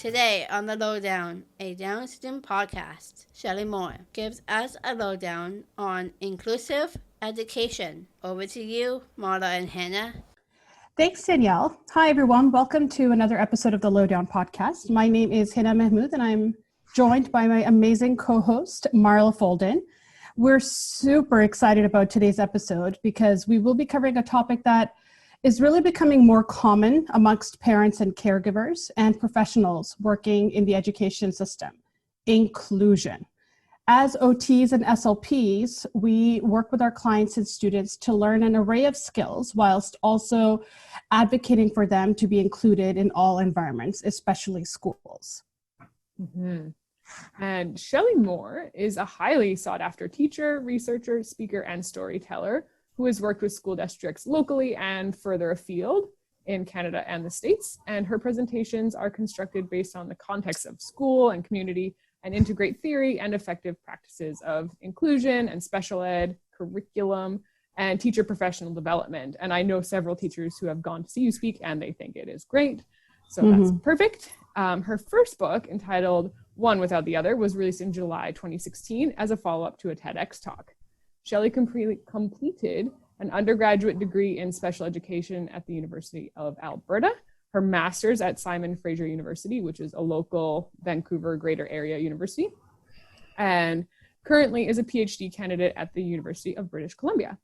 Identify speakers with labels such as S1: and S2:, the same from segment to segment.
S1: Today on the Lowdown, a Down syndrome podcast, Shelley Moore gives us a lowdown on inclusive education. Over to you, Marla and Hannah.
S2: Thanks, Danielle. Hi, everyone. Welcome to another episode of the Lowdown podcast. My name is Hannah Mahmood, and I'm joined by my amazing co-host, Marla Folden. We're super excited about today's episode because we will be covering a topic that is really becoming more common amongst parents and caregivers and professionals working in the education system: inclusion. As OTs and SLPs, we work with our clients and students to learn an array of skills whilst also advocating for them to be included in all environments, especially schools.
S3: Mm-hmm. And Shelley Moore is a highly sought after teacher, researcher, speaker, and storyteller who has worked with school districts locally and further afield in Canada and the States. And her presentations are constructed based on the context of school and community and integrate theory and effective practices of inclusion and special ed, curriculum, and teacher professional development. And I know several teachers who have gone to see you speak and they think it is great. So that's perfect. Her first book, entitled One Without the Other, was released in July 2016 as a follow-up to a TEDx talk. Shelley completed an undergraduate degree in special education at the University of Alberta, her master's at Simon Fraser University, which is a local Vancouver greater area university, and currently is a PhD candidate at the University of British Columbia.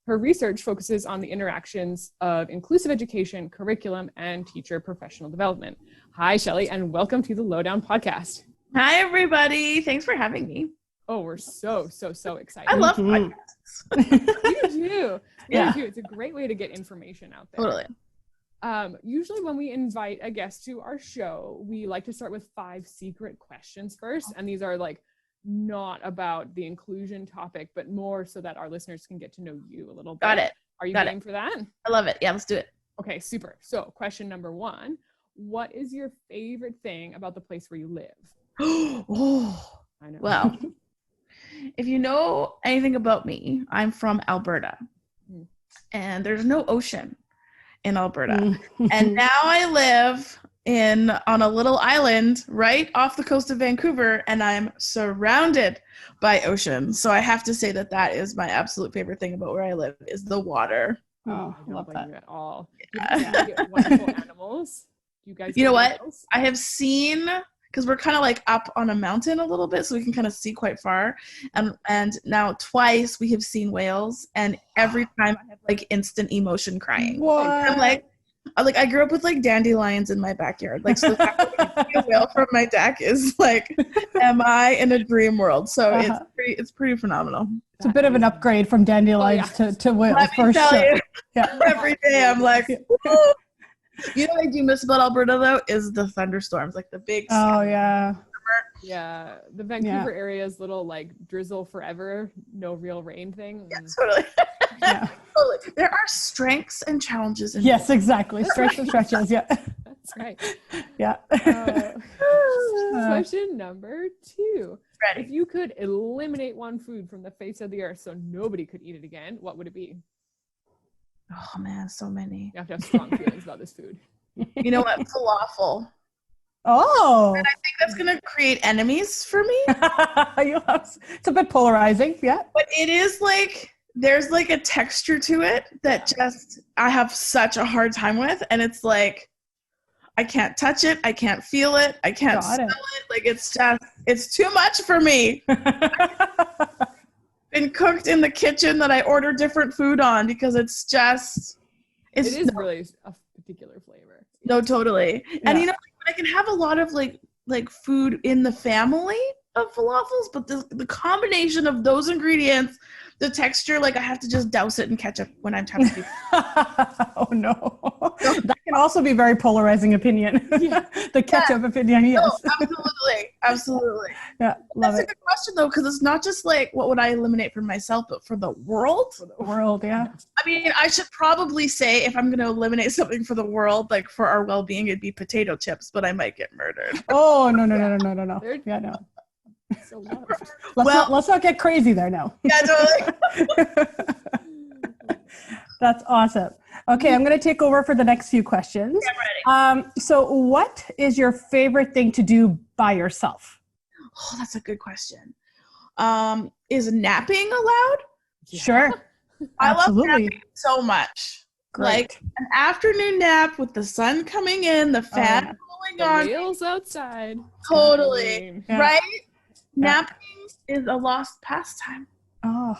S3: Her research focuses on the interactions of inclusive education, curriculum, and teacher professional development. Hi, Shelley, and welcome to the Lowdown podcast.
S4: Hi, everybody. Thanks for having me.
S3: Oh, we're so excited.
S4: I love podcasts.
S3: You do.
S4: Yeah.
S3: You do. It's a great way to get information out there.
S4: Totally.
S3: Usually when we invite a guest to our show, we like to start with 5 secret questions first. And these are like not about the inclusion topic, but more so that our listeners can get to know you a little bit.
S4: Got it.
S3: Are you game for that?
S4: I love it. Yeah, let's do it.
S3: Okay, super. So question number 1, what is your favorite thing about the place where you live?
S4: Oh,
S3: I know.
S4: Well, if you know anything about me, I'm from Alberta and there's no ocean in Alberta. And now I live on a little island right off the coast of Vancouver, and I'm surrounded by ocean. So I have to say that is my absolute favorite thing about where I live is the water.
S3: Oh, I love that at all.
S4: Yeah.
S3: You get wonderful animals. You guys.
S4: You know what? Animals? I have seen, because we're kind of like up on a mountain a little bit, so we can kind of see quite far. And now twice we have seen whales, and every time I have like instant emotion crying.
S2: What?
S4: I'm like I grew up with like dandelions in my backyard. Like, so the fact that I can see a whale from my deck is like, am I in a dream world? So it's pretty phenomenal.
S2: It's a bit of an upgrade from dandelions to whales.
S4: Let me tell you,
S2: Yeah.
S4: every day I'm like, woo! You know what I do miss about Alberta though is the thunderstorms, like the big.
S2: Oh yeah.
S3: Yeah, the Vancouver area's little like drizzle forever, no real rain thing.
S4: Yeah, totally.
S2: Yeah.
S4: Totally. There are strengths and challenges.
S2: Yes, exactly. Strengths and stretches. Yeah.
S3: That's right.
S2: Yeah.
S3: Question number 2.
S4: Ready.
S3: If you could eliminate one food from the face of the earth so nobody could eat it again, what would it be?
S4: Oh man, so many.
S3: You have to have strong feelings about this food.
S4: You know what? Falafel.
S2: Oh.
S4: And I think that's going to create enemies for me.
S2: It's a bit polarizing. Yeah.
S4: But it is like, there's like a texture to it that just, I have such a hard time with. And it's like, I can't touch it. I can't feel it. I can't smell it. Like, it's too much for me. Been cooked in the kitchen that I order different food on because it is
S3: really a particular flavor.
S4: No, totally.
S2: Yeah.
S4: And you know, I can have a lot of like food in the family of falafels, but the combination of those ingredients, the texture, like I have to just douse it in ketchup when I'm trying to do.
S2: Oh no. That can also be very polarizing opinion. Yeah. The ketchup opinion, yes.
S4: No, absolutely.
S2: Yeah, love
S4: That's
S2: it.
S4: a good question though, because it's not just like what would I eliminate for myself, but for the world.
S2: For the world, yeah.
S4: I mean, I should probably say if I'm going to eliminate something for the world, like for our well-being, it'd be potato chips, but I might get murdered.
S2: Oh no. Yeah, no.
S3: So loved.
S2: Let's not get crazy there now.
S4: Yeah, totally.
S2: That's awesome. Okay, I'm going to take over for the next few questions.
S4: Yeah, I'm ready.
S2: So what is your favorite thing to do by yourself?
S4: Oh, that's a good question. Is napping allowed?
S3: Yeah.
S2: Sure.
S4: I love
S2: Absolutely.
S4: napping so much.
S2: Great.
S4: Like an afternoon nap with the sun coming in, the fan
S3: The
S4: going on.
S3: whales outside.
S4: Totally.
S3: I mean,
S2: Yeah.
S4: Right?
S2: Yeah.
S4: Napping is a lost pastime.
S2: Oh,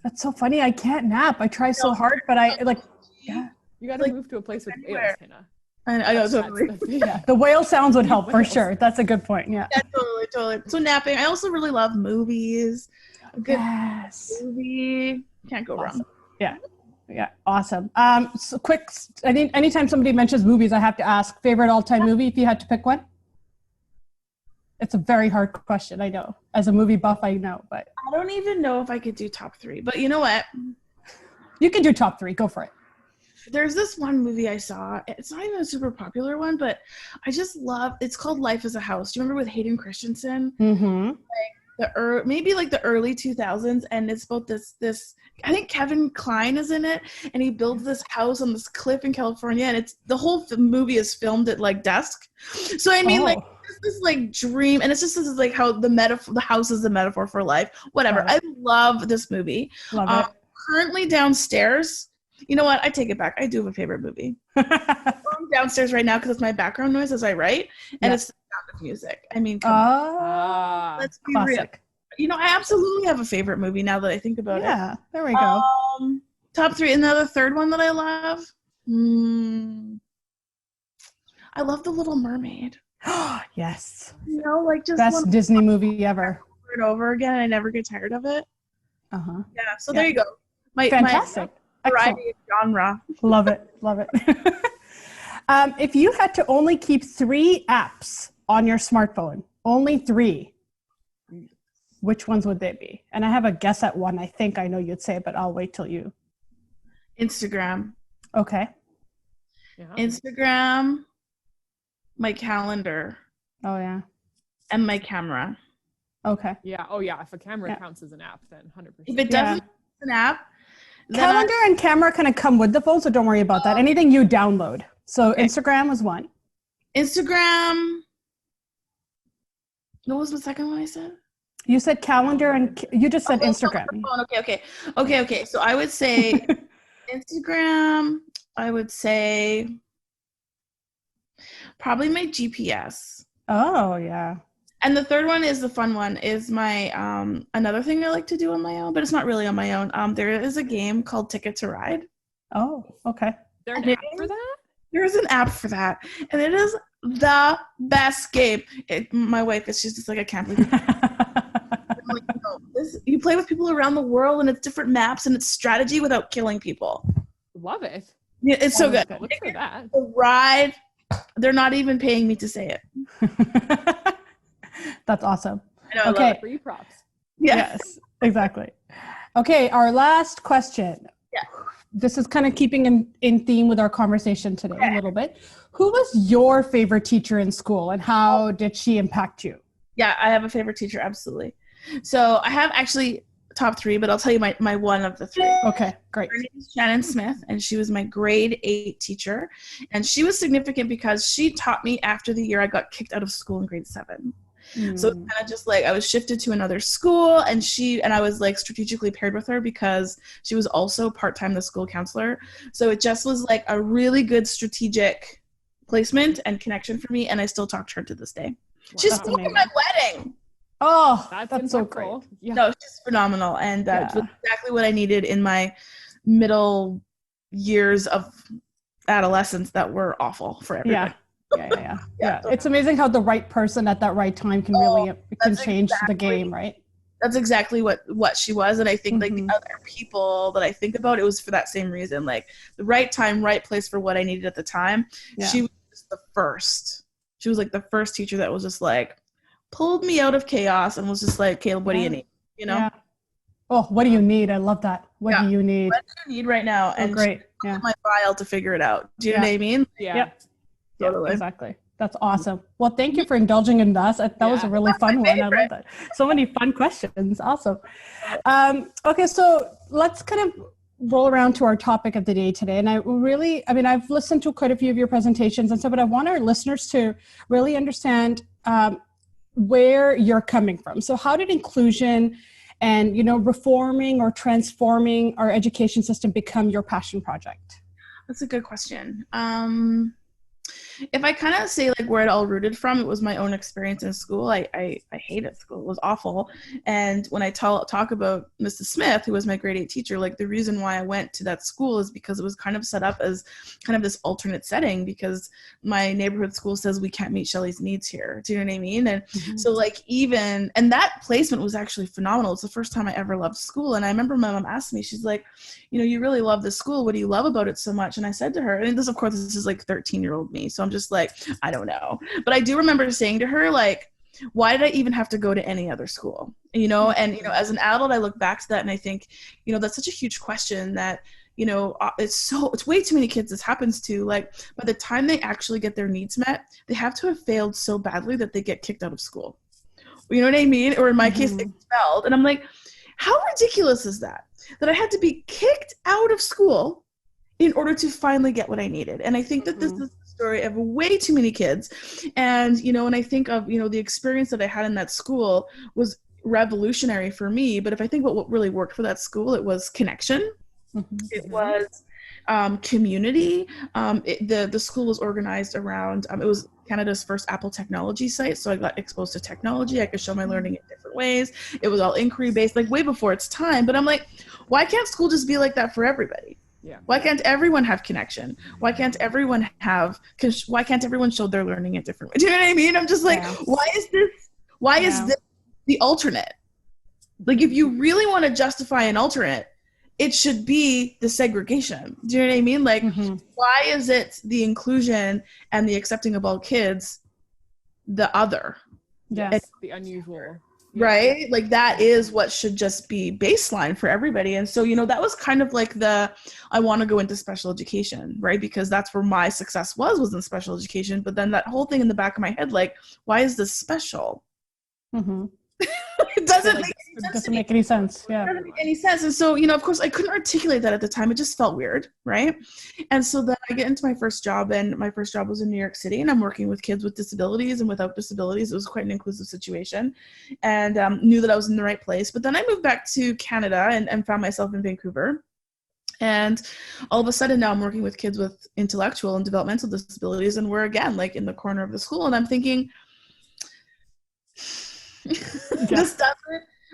S2: that's so funny. I can't nap. I try so hard, but I like, yeah.
S3: you got to
S4: Like,
S3: move to a place with
S4: anywhere.
S3: whales, Hannah.
S4: I know,
S3: That's
S4: totally.
S3: the thing.
S2: Yeah, the whale sounds would help for
S3: Whales.
S2: sure. That's a good point. Yeah.
S4: Yeah, totally. So napping. I also really love movies. A good
S2: Yes.
S4: movie. Can't go wrong.
S2: Yeah. Yeah. Awesome. So quick, anytime somebody mentions movies, I have to ask favorite all-time movie if you had to pick one. It's a very hard question. I know. As a movie buff, I know, but
S4: I don't even know if I could do top 3, but you know what?
S2: you can do top 3. Go for it.
S4: There's this one movie I saw. It's not even a super popular one, but I just love. It's called Life as a House. Do you remember with Hayden Christensen?
S2: Mm-hmm.
S4: Maybe like the early 2000s, and it's about this. I think Kevin Kline is in it, and he builds this house on this cliff in California, and it's the whole movie is filmed at like dusk. So I mean, like this like dream, and it's just this is like how the house is the metaphor for life. Whatever.
S2: Right.
S4: I love this movie.
S2: Love it.
S4: Currently downstairs. You know what? I take it back. I do have a favorite movie. I'm downstairs right now because it's my background noise as I write, and it's the sound of music. I mean, come on. Let's be real. You know, I absolutely have a favorite movie now that I think about it.
S2: Yeah, there we go.
S4: Top 3. Another third one that I love. I love The Little Mermaid.
S2: Yes.
S4: You know, like just
S2: best Disney movie ever.
S4: Over and over again. I never get tired of it.
S2: Uh-huh.
S4: Yeah. So there you go.
S2: Fantastic.
S4: My variety of genre.
S2: Love it. Love it. If you had to only keep 3 apps on your smartphone, only 3, which ones would they be? And I have a guess at one. I think I know you'd say, but I'll wait till you.
S4: Instagram.
S2: Okay.
S3: Yeah.
S4: Instagram, my calendar,
S2: Oh, yeah.
S4: and my camera.
S2: Okay.
S3: Yeah. Oh, yeah. If a camera counts as an app, then 100%.
S4: If it doesn't, it's an app.
S2: Calendar and camera kind of come with the phone, so don't worry about that. Anything you download. So Instagram was one.
S4: Instagram. What was the second one I said?
S2: You said calendar and you just said Instagram.
S4: Okay. So I would say Instagram. I would say probably my GPS.
S2: Oh, yeah.
S4: And the third one is the fun one, is my another thing I like to do on my own, but it's not really on my own. There is a game called Ticket to Ride.
S2: Oh, okay.
S3: There's an app for that?
S4: There is an app for that, and it is the best game. My wife is just like, I can't believe it. I'm like, no, you play with people around the world, and it's different maps, and it's strategy without killing people.
S3: Love it.
S4: Yeah, it's so good.
S3: Look for that.
S4: The Ride. They're not even paying me to say it.
S2: That's awesome.
S4: I know,
S2: Okay.
S4: I love it.
S3: Free props.
S2: Yes, exactly. Okay, our last question.
S4: Yeah.
S2: This is kind of keeping in theme with our conversation today a little bit. Who was your favorite teacher in school and how did she impact you?
S4: Yeah, I have a favorite teacher, absolutely. So I have actually top 3, but I'll tell you my one of the 3.
S2: Okay, great.
S4: Her name is Shannon Smith, and she was my grade 8 teacher. And she was significant because she taught me after the year I got kicked out of school in grade 7. So it's kind of just like I was shifted to another school, and I was like strategically paired with her because she was also part-time the school counselor. So it just was like a really good strategic placement and connection for me, and I still talk to her to this day.
S3: Wow.
S4: She spoke at my wedding.
S2: Oh,
S3: That's
S2: so
S3: impactful.
S2: great.
S3: Yeah.
S4: No, she's phenomenal, and it was exactly what I needed in my middle years of adolescence that were awful for everybody.
S2: Yeah. It's amazing how the right person at that right time can really change the game, right?
S4: That's exactly what she was. And I think like the other people that I think about, it was for that same reason, like the right time, right place for what I needed at the time. Yeah. She was just the first. She was like the first teacher that was just like pulled me out of chaos and was just like, Caleb, what do you need? You know? Yeah.
S2: Oh, what do you need? I love that. What do you need?
S4: What do you need right now? And
S2: great.
S4: My file to figure it out. Do you know what I mean?
S3: Yeah.
S2: Yep.
S4: Totally.
S2: Yeah, exactly. That's awesome. Well, thank you for indulging in us. That was a really fun one. I love that. So many fun questions. Awesome. Okay, so let's kind of roll around to our topic of the day today. And I've listened to quite a few of your presentations and stuff, but I want our listeners to really understand where you're coming from. So how did inclusion and, reforming or transforming our education system become your passion project?
S4: That's a good question. If I kind of say like where it all rooted from, it was my own experience in school. I hated school. It was awful. And when I talk about Mrs. Smith, who was my grade 8 teacher, like the reason why I went to that school is because it was kind of set up as kind of this alternate setting, because my neighborhood school says we can't meet Shelley's needs here. Do you know what I mean? And so like and that placement was actually phenomenal. It's the first time I ever loved school. And I remember my mom asked me, she's like, you really love this school. What do you love about it so much? And I said to her, and this is like 13-year-old me. So I'm just like, I don't know. But I do remember saying to her, like, why did I even have to go to any other school? And, as an adult, I look back to that and I think, that's such a huge question that, it's way too many kids this happens to. Like, by the time they actually get their needs met, they have to have failed so badly that they get kicked out of school. You know what I mean? Or in my case, expelled. And I'm like, how ridiculous is that? That I had to be kicked out of school in order to finally get what I needed. And I think that this is the story of way too many kids. And, and I think of, the experience that I had in that school was revolutionary for me. But if I think about what really worked for that school, it was connection. It was community. The school was organized around, it was Canada's first Apple technology site. So I got exposed to technology. I could show my learning in different ways. It was all inquiry based, like way before its time. But I'm like, why can't school just be like that for everybody?
S3: Yeah.
S4: Why can't everyone have connection? Why can't everyone show their learning in different ways? Do you know what I mean? I'm just like, why is this the alternate? Like, if you really want to justify an alternate, it should be the segregation. Do you know what I mean? Like, why is it the inclusion and the accepting of all kids, the other?
S3: Yes, the unusual.
S4: Right? Like, that is what should just be baseline for everybody. And so, that was kind of like I want to go into special education, right? Because that's where my success was in special education. But then that whole thing in the back of my head, like, why is this special? It doesn't
S2: make any sense. Yeah.
S4: It doesn't make any sense. And so, of course, I couldn't articulate that at the time. It just felt weird, right? And so then I get into my first job, and my first job was in New York City, and I'm working with kids with disabilities and without disabilities. It was quite an inclusive situation, and knew that I was in the right place. But then I moved back to Canada and found myself in Vancouver. And all of a sudden now I'm working with kids with intellectual and developmental disabilities, and we're again like in the corner of the school, and I'm thinking,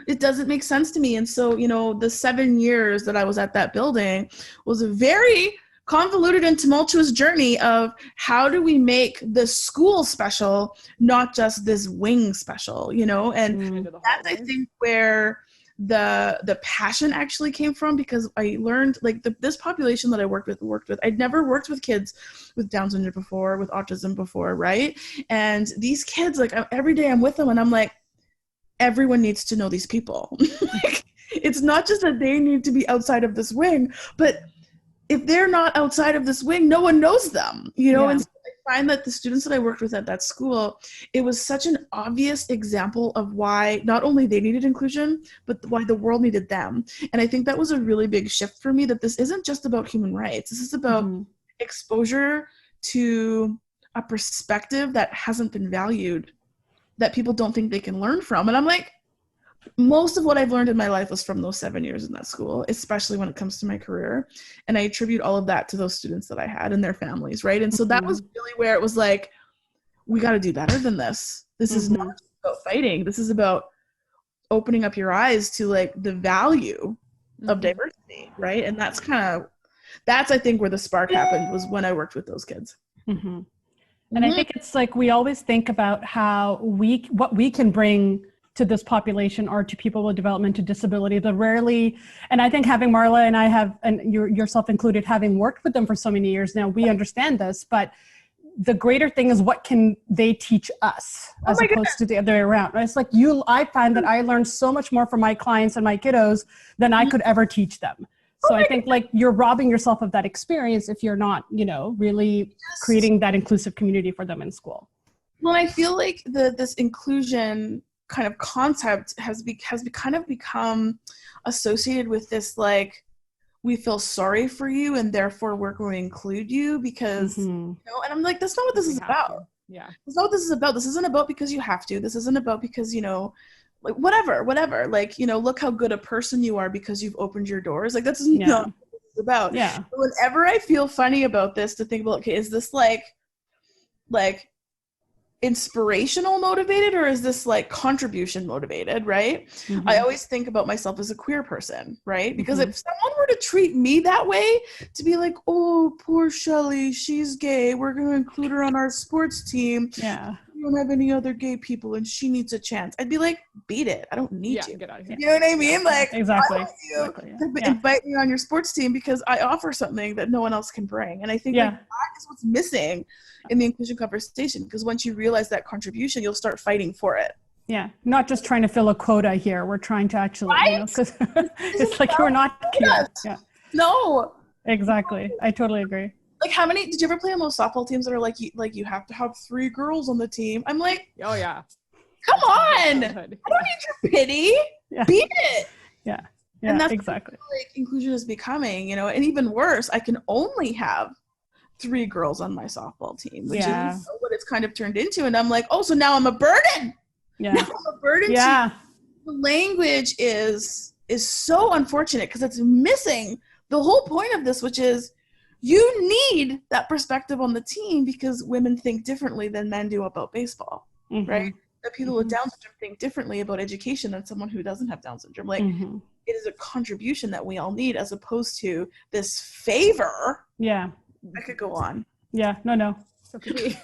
S4: it doesn't make sense to me. And so, the 7 years that I was at that building was a very convoluted and tumultuous journey of how do we make the school special, not just this wing special, and that's, I think, where the passion actually came from, because I learned like this population that I worked with, I'd never worked with kids with Down syndrome before, with autism before, right? And these kids, like, every day I'm with them and I'm like, everyone needs to know these people. Like, it's not just that they need to be outside of this wing, but if they're not outside of this wing, no one knows them, And so I find that the students that I worked with at that school, it was such an obvious example of why not only they needed inclusion, but why the world needed them. And I think that was a really big shift for me, that this isn't just about human rights. This is about exposure to a perspective that hasn't been valued, that people don't think they can learn from. And I'm like, most of what I've learned in my life was from those 7 years in that school, especially when it comes to my career. And I attribute all of that to those students that I had and their families, right? And so that was really where it was like, we got to do better than this. This is not just about fighting. This is about opening up your eyes to like the value of diversity, right? And that's I think where the spark happened, was when I worked with those kids.
S2: And I think it's like, we always think about what we can bring to this population or to people with developmental disability, but rarely, and I think having Marla and I have, and yourself included, having worked with them for so many years now, we understand this, but the greater thing is what can they teach us as opposed to the other way around. Right? It's like I find that I learn so much more from my clients and my kiddos than I could ever teach them. So I think like you're robbing yourself of that experience if you're not, really creating that inclusive community for them in school.
S4: Well, I feel like this inclusion kind of concept has kind of become associated with this, like, we feel sorry for you and therefore we're going to include you because, and I'm like, that's not what this is about.
S3: Yeah.
S4: That's not what this is about. This isn't about because you have to. This isn't about because, like whatever. Like, look how good a person you are because you've opened your doors. Like that's not what this is about.
S2: Yeah.
S4: But whenever I feel funny about this, to think about, okay, is this like inspirational motivated or is this like contribution motivated, right? I always think about myself as a queer person, right? Because if someone were to treat me that way, to be like, oh, poor Shelly, she's gay, we're going to include her on our sports team.
S2: Yeah.
S4: We don't have any other gay people and she needs a chance. I'd be like, beat it. I don't need you.
S3: Get out of here.
S4: You know what I mean? Like,
S2: Exactly.
S4: I want you to invite me on your sports team because I offer something that no one else can bring. And I think like, that is what's missing in the inclusion conversation, because once you realize that contribution, you'll start fighting for it.
S2: Yeah, not just trying to fill a quota here. We're trying to actually, because it's like you're not cute. Yeah.
S4: No.
S2: Exactly. I totally agree.
S4: Like, how many did you ever play on those softball teams that are like you have to have 3 girls on the team? I'm like,
S3: oh yeah,
S4: come on! I don't need your pity.
S2: Yeah.
S4: Beat it.
S2: Yeah.
S4: And that's
S2: exactly
S4: what, like, inclusion is becoming. And even worse, I can only have 3 girls on my softball team, which is what it's kind of turned into. And I'm like, oh, so now I'm a burden.
S2: Yeah.
S4: Now I'm a burden.
S2: Yeah.
S4: The language is so unfortunate because it's missing the whole point of this, which is you need that perspective on the team because women think differently than men do about baseball, right? That people with Down syndrome think differently about education than someone who doesn't have Down syndrome. Like, it is a contribution that we all need as opposed to this favor.
S2: Yeah.
S4: I could go on.
S2: Yeah, no.
S3: So could we.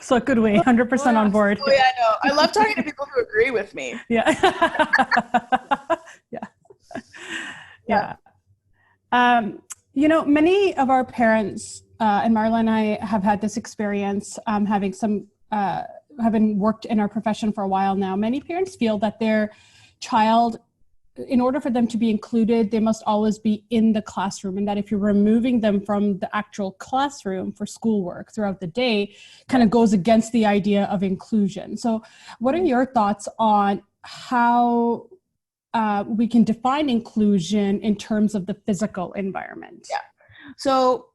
S2: So could we. 100% on board.
S4: Oh, yeah, I know. I love talking to people who agree with me.
S2: Yeah. Yeah. Many of our parents, and Marla and I have had this experience having worked in our profession for a while now. Many parents feel that their child, in order for them to be included, they must always be in the classroom, and that if you're removing them from the actual classroom for schoolwork throughout the day, kind of goes against the idea of inclusion. So what are your thoughts on how we can define inclusion in terms of the physical environment?
S4: Yeah. So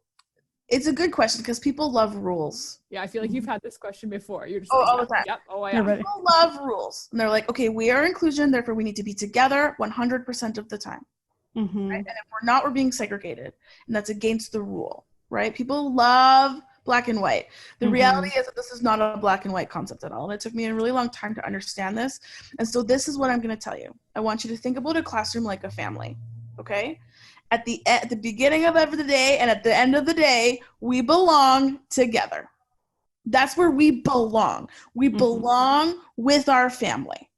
S4: it's a good question because people love rules.
S3: Yeah, I feel like you've had this question before. You're just
S4: all the time.
S3: Yep. Oh, I
S2: am.
S4: People love rules. And they're like, okay, we are inclusion, therefore we need to be together 100% of the time. Right? And if we're not, we're being segregated. And that's against the rule, right? People love black and white. The reality is that this is not a black and white concept at all. And it took me a really long time to understand this. And so this is what I'm going to tell you. I want you to think about a classroom like a family, okay? At the beginning of every day and at the end of the day, we belong together. That's where we belong. We belong with our family.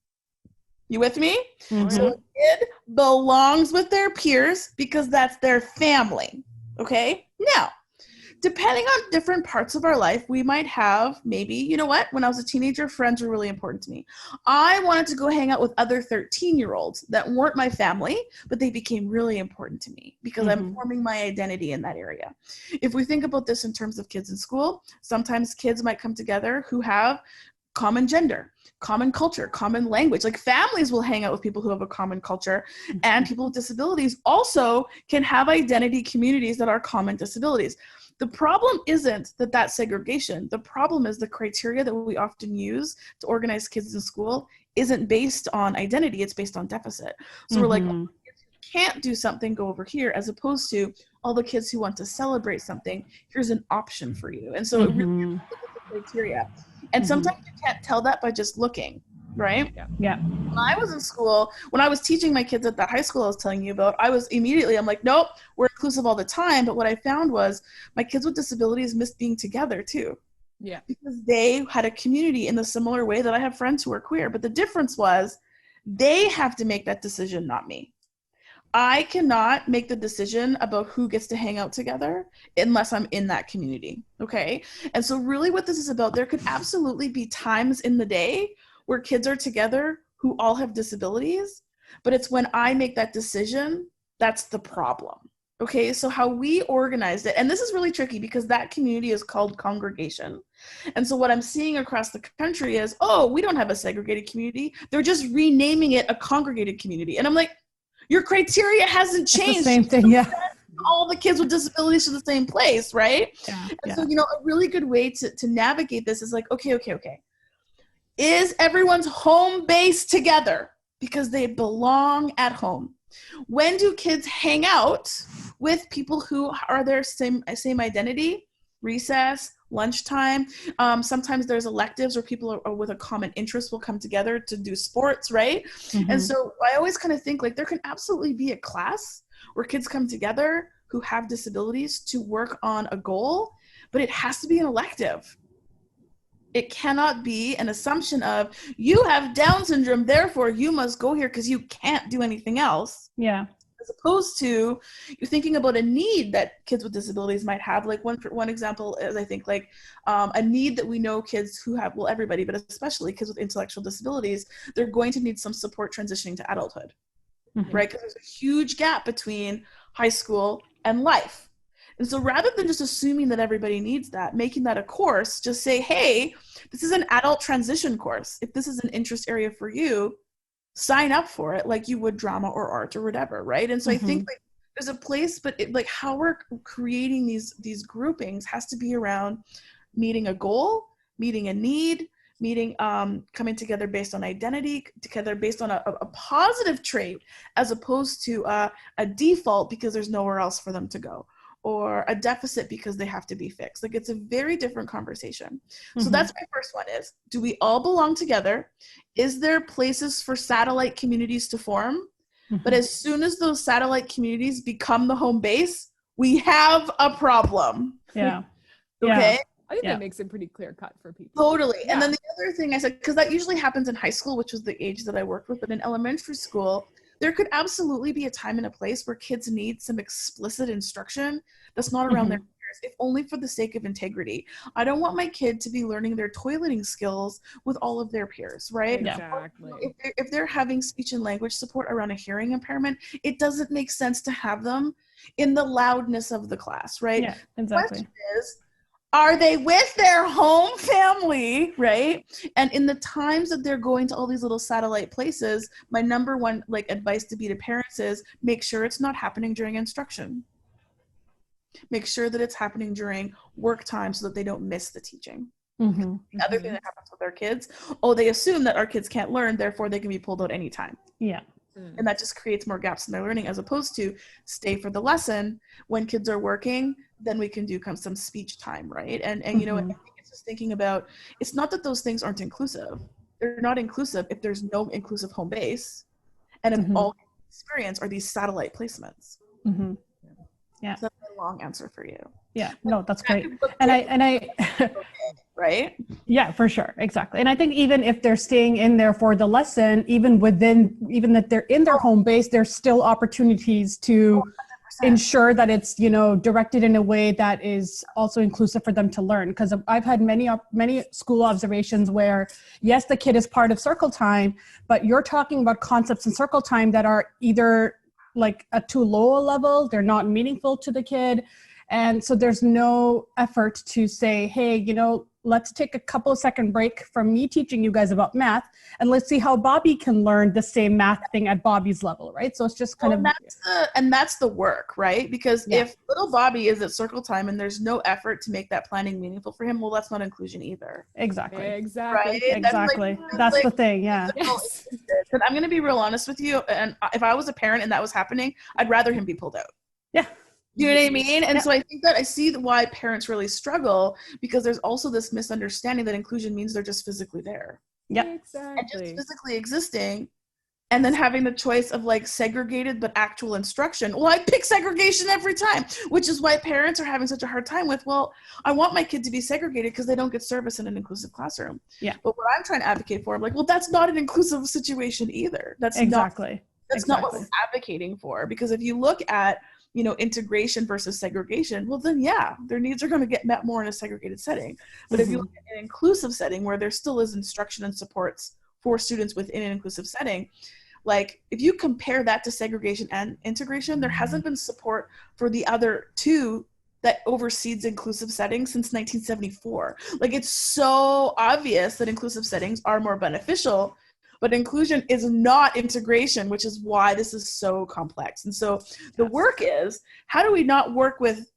S4: You with me? So a kid belongs with their peers because that's their family. Okay? Now, depending on different parts of our life, we might have maybe, you know what? When I was a teenager, friends were really important to me. I wanted to go hang out with other 13-year-olds that weren't my family, but they became really important to me because I'm forming my identity in that area. If we think about this in terms of kids in school, sometimes kids might come together who have common gender, common culture, common language. Like families will hang out with people who have a common culture, and people with disabilities also can have identity communities that are common disabilities. The problem isn't that segregation. The problem is the criteria that we often use to organize kids in school isn't based on identity, it's based on deficit. So we're like, all the kids who can't do something, go over here, as opposed to all the kids who want to celebrate something, here's an option for you. And so it really is the criteria. And sometimes you can't tell that by just looking, right?
S2: Yeah.
S4: When I was in school, when I was teaching my kids at that high school I was telling you about, I'm like, nope, we're inclusive all the time. But what I found was my kids with disabilities missed being together too.
S3: Yeah.
S4: Because they had a community in the similar way that I have friends who are queer. But the difference was they have to make that decision, not me. I cannot make the decision about who gets to hang out together unless I'm in that community. Okay. And so really what this is about, there could absolutely be times in the day where kids are together who all have disabilities, but it's when I make that decision, that's the problem. Okay, so how we organized it, and this is really tricky because that community is called congregation. And so what I'm seeing across the country is, oh, we don't have a segregated community. They're just renaming it a congregated community. And I'm like, Your criteria hasn't
S2: It's the
S4: changed.
S2: same thing, yeah.
S4: All the kids with disabilities to the same place, right?
S2: Yeah,
S4: And so, a really good way to navigate this is like, okay. Is everyone's home base together because they belong at home? When do kids hang out with people who are their same identity? Recess, lunchtime. Sometimes there's electives where people are with a common interest will come together to do sports, right?
S2: Mm-hmm.
S4: And so I always kind of think like there can absolutely be a class where kids come together who have disabilities to work on a goal, but it has to be an elective. It cannot be an assumption of you have Down syndrome, therefore you must go here because you can't do anything else.
S2: Yeah.
S4: As opposed to you're thinking about a need that kids with disabilities might have. Like one example is I think like a need that we know kids who have, well, everybody, but especially kids with intellectual disabilities, they're going to need some support transitioning to adulthood, right? Because there's a huge gap between high school and life. And so rather than just assuming that everybody needs that, making that a course, just say, hey, this is an adult transition course. If this is an interest area for you, sign up for it like you would drama or art or whatever, right? And so I think like there's a place, but like how we're creating these groupings has to be around meeting a goal, meeting a need, meeting coming together based on identity, together based on a positive trait, as opposed to a default because there's nowhere else for them to go, or a deficit because they have to be fixed. Like it's a very different conversation. So that's my first one is, do we all belong together? Is there places for satellite communities to form? But as soon as those satellite communities become the home base, we have a problem.
S2: Yeah.
S4: Okay.
S2: Yeah.
S3: I think that makes it pretty clear cut for people.
S4: Totally. Yeah. And then the other thing I said, because that usually happens in high school, which was the age that I worked with, but in elementary school, there could absolutely be a time and a place where kids need some explicit instruction that's not around their peers, if only for the sake of integrity. I don't want my kid to be learning their toileting skills with all of their peers, right?
S3: Exactly.
S4: If they're having speech and language support around a hearing impairment, it doesn't make sense to have them in the loudness of the class, right?
S2: Yeah, exactly.
S4: The question is, are they with their home family, right? And in the times that they're going to all these little satellite places, my number one like advice to be to parents is make sure it's not happening during instruction. Make sure that it's happening during work time so that they don't miss the teaching. The other thing that happens with our kids, they assume that our kids can't learn, therefore they can be pulled out anytime.
S2: Yeah.
S4: And that just creates more gaps in their learning, as opposed to stay for the lesson. When kids are working, then we can do some speech time, right? And I think it's just thinking about, it's not that those things aren't inclusive. They're not inclusive if there's no inclusive home base, and if all experience are these satellite placements. Yeah. So that's a long answer for you.
S2: Yeah, no, that's great. And I
S4: right?
S2: Yeah, for sure. Exactly. And I think even if they're staying in there for the lesson, even that they're in their home base, there's still opportunities to 100%. Ensure that it's, directed in a way that is also inclusive for them to learn. Because I've had many school observations where, yes, the kid is part of circle time, but you're talking about concepts in circle time that are either like at too low a level, they're not meaningful to the kid. And so there's no effort to say, hey, let's take a couple of second break from me teaching you guys about math, and let's see how Bobby can learn the same math thing at Bobby's level, right? So it's just kind of...
S4: That's the work, right? Because if little Bobby is at circle time and there's no effort to make that planning meaningful for him, well, that's not inclusion either.
S2: Exactly.
S4: Right?
S2: Exactly. That's the thing, yeah.
S4: Yes. And I'm going to be real honest with you, and if I was a parent and that was happening, I'd rather him be pulled out.
S2: Yeah.
S4: You know what I mean? And so I think that I see why parents really struggle, because there's also this misunderstanding that inclusion means they're just physically there.
S2: Yeah,
S3: exactly.
S4: And just physically existing, and then having the choice of like segregated but actual instruction. Well, I pick segregation every time, which is why parents are having such a hard time with, well, I want my kid to be segregated because they don't get service in an inclusive classroom.
S2: Yeah.
S4: But what I'm trying to advocate for, I'm like, well, that's not an inclusive situation either. That's not what we're advocating for. Because if you look at integration versus segregation, well then their needs are going to get met more in a segregated setting. But if you look at an inclusive setting where there still is instruction and supports for students within an inclusive setting, like if you compare that to segregation and integration, there hasn't been support for the other two that oversees inclusive settings since 1974. Like it's so obvious that inclusive settings are more beneficial, but inclusion is not integration, which is why this is so complex. And so the work is, how do we not work with,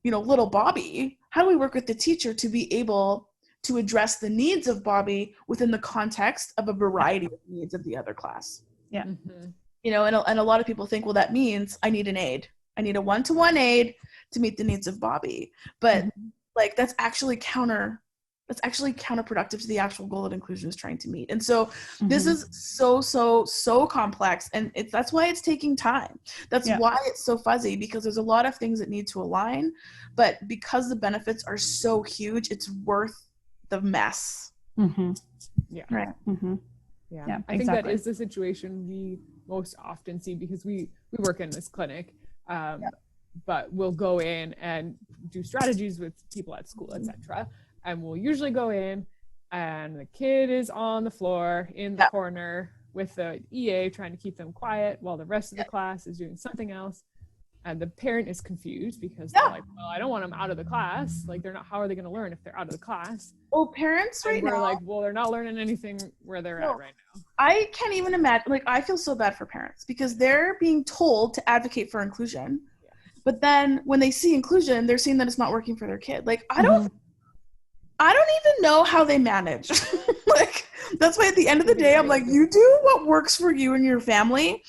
S4: little Bobby? How do we work with the teacher to be able to address the needs of Bobby within the context of a variety of needs of the other class?
S2: Yeah.
S3: Mm-hmm.
S4: And a lot of people think, well, that means I need an aide. I need a one-to-one aide to meet the needs of Bobby. But like, that's actually counterproductive to the actual goal that inclusion is trying to meet. And so this is so complex, and that's why it's taking time. That's why it's so fuzzy, because there's a lot of things that need to align, but because the benefits are so huge, it's worth the mess.
S3: Yeah.
S4: Right.
S3: Yeah, I think that is the situation we most often see, because we work in this clinic, but we'll go in and do strategies with people at school, etc. And we'll usually go in and the kid is on the floor in the corner with the EA trying to keep them quiet while the rest of the class is doing something else. And the parent is confused because they're like, well, I don't want them out of the class. Like, how are they going to learn if they're out of the class?
S4: Well, parents
S3: and we're like, well, they're not learning anything where they're at right now.
S4: I can't even imagine. Like, I feel so bad for parents because they're being told to advocate for inclusion. Yeah. But then when they see inclusion, they're seeing that it's not working for their kid. Like, I don't even know how they manage. Like, that's why at the end of the day, I'm like, you do what works for you and your family.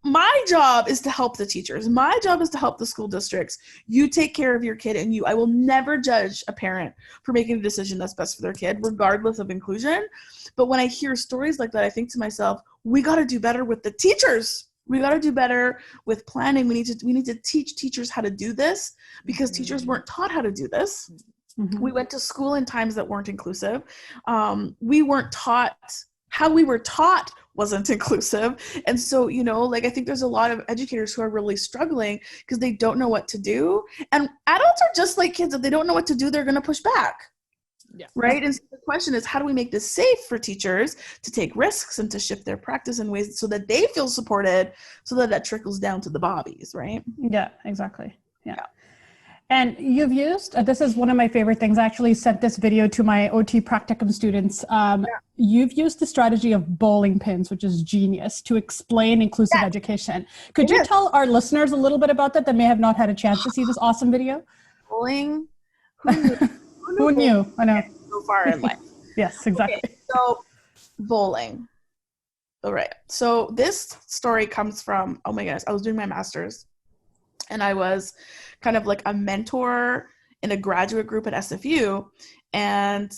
S4: My job is to help the teachers. My job is to help the school districts. You take care of your kid, and I will never judge a parent for making a decision that's best for their kid, regardless of inclusion. But when I hear stories like that, I think to myself, we got to do better with the teachers. We got to do better with planning. We need to teach teachers how to do this, because teachers weren't taught how to do this. We went to school in times that weren't inclusive. We weren't taught how we were taught wasn't inclusive. And so, I think there's a lot of educators who are really struggling because they don't know what to do. And adults are just like kids. If they don't know what to do, they're going to push back. Yeah. Right. And so the question is, how do we make this safe for teachers to take risks and to shift their practice in ways so that they feel supported, so that trickles down to the Bobbies, right?
S2: Yeah, exactly. Yeah. And you've used, this is one of my favorite things. I actually sent this video to my OT practicum students. You've used the strategy of bowling pins, which is genius, to explain inclusive education. Could you tell our listeners a little bit about that may have not had a chance to see this awesome video?
S4: Bowling? Who knew?
S2: Who knew? I know.
S4: So far in life.
S2: Yes, exactly.
S4: Okay, so bowling. All right. So this story comes from, oh my goodness, I was doing my master's, and I was kind of like a mentor in a graduate group at SFU, and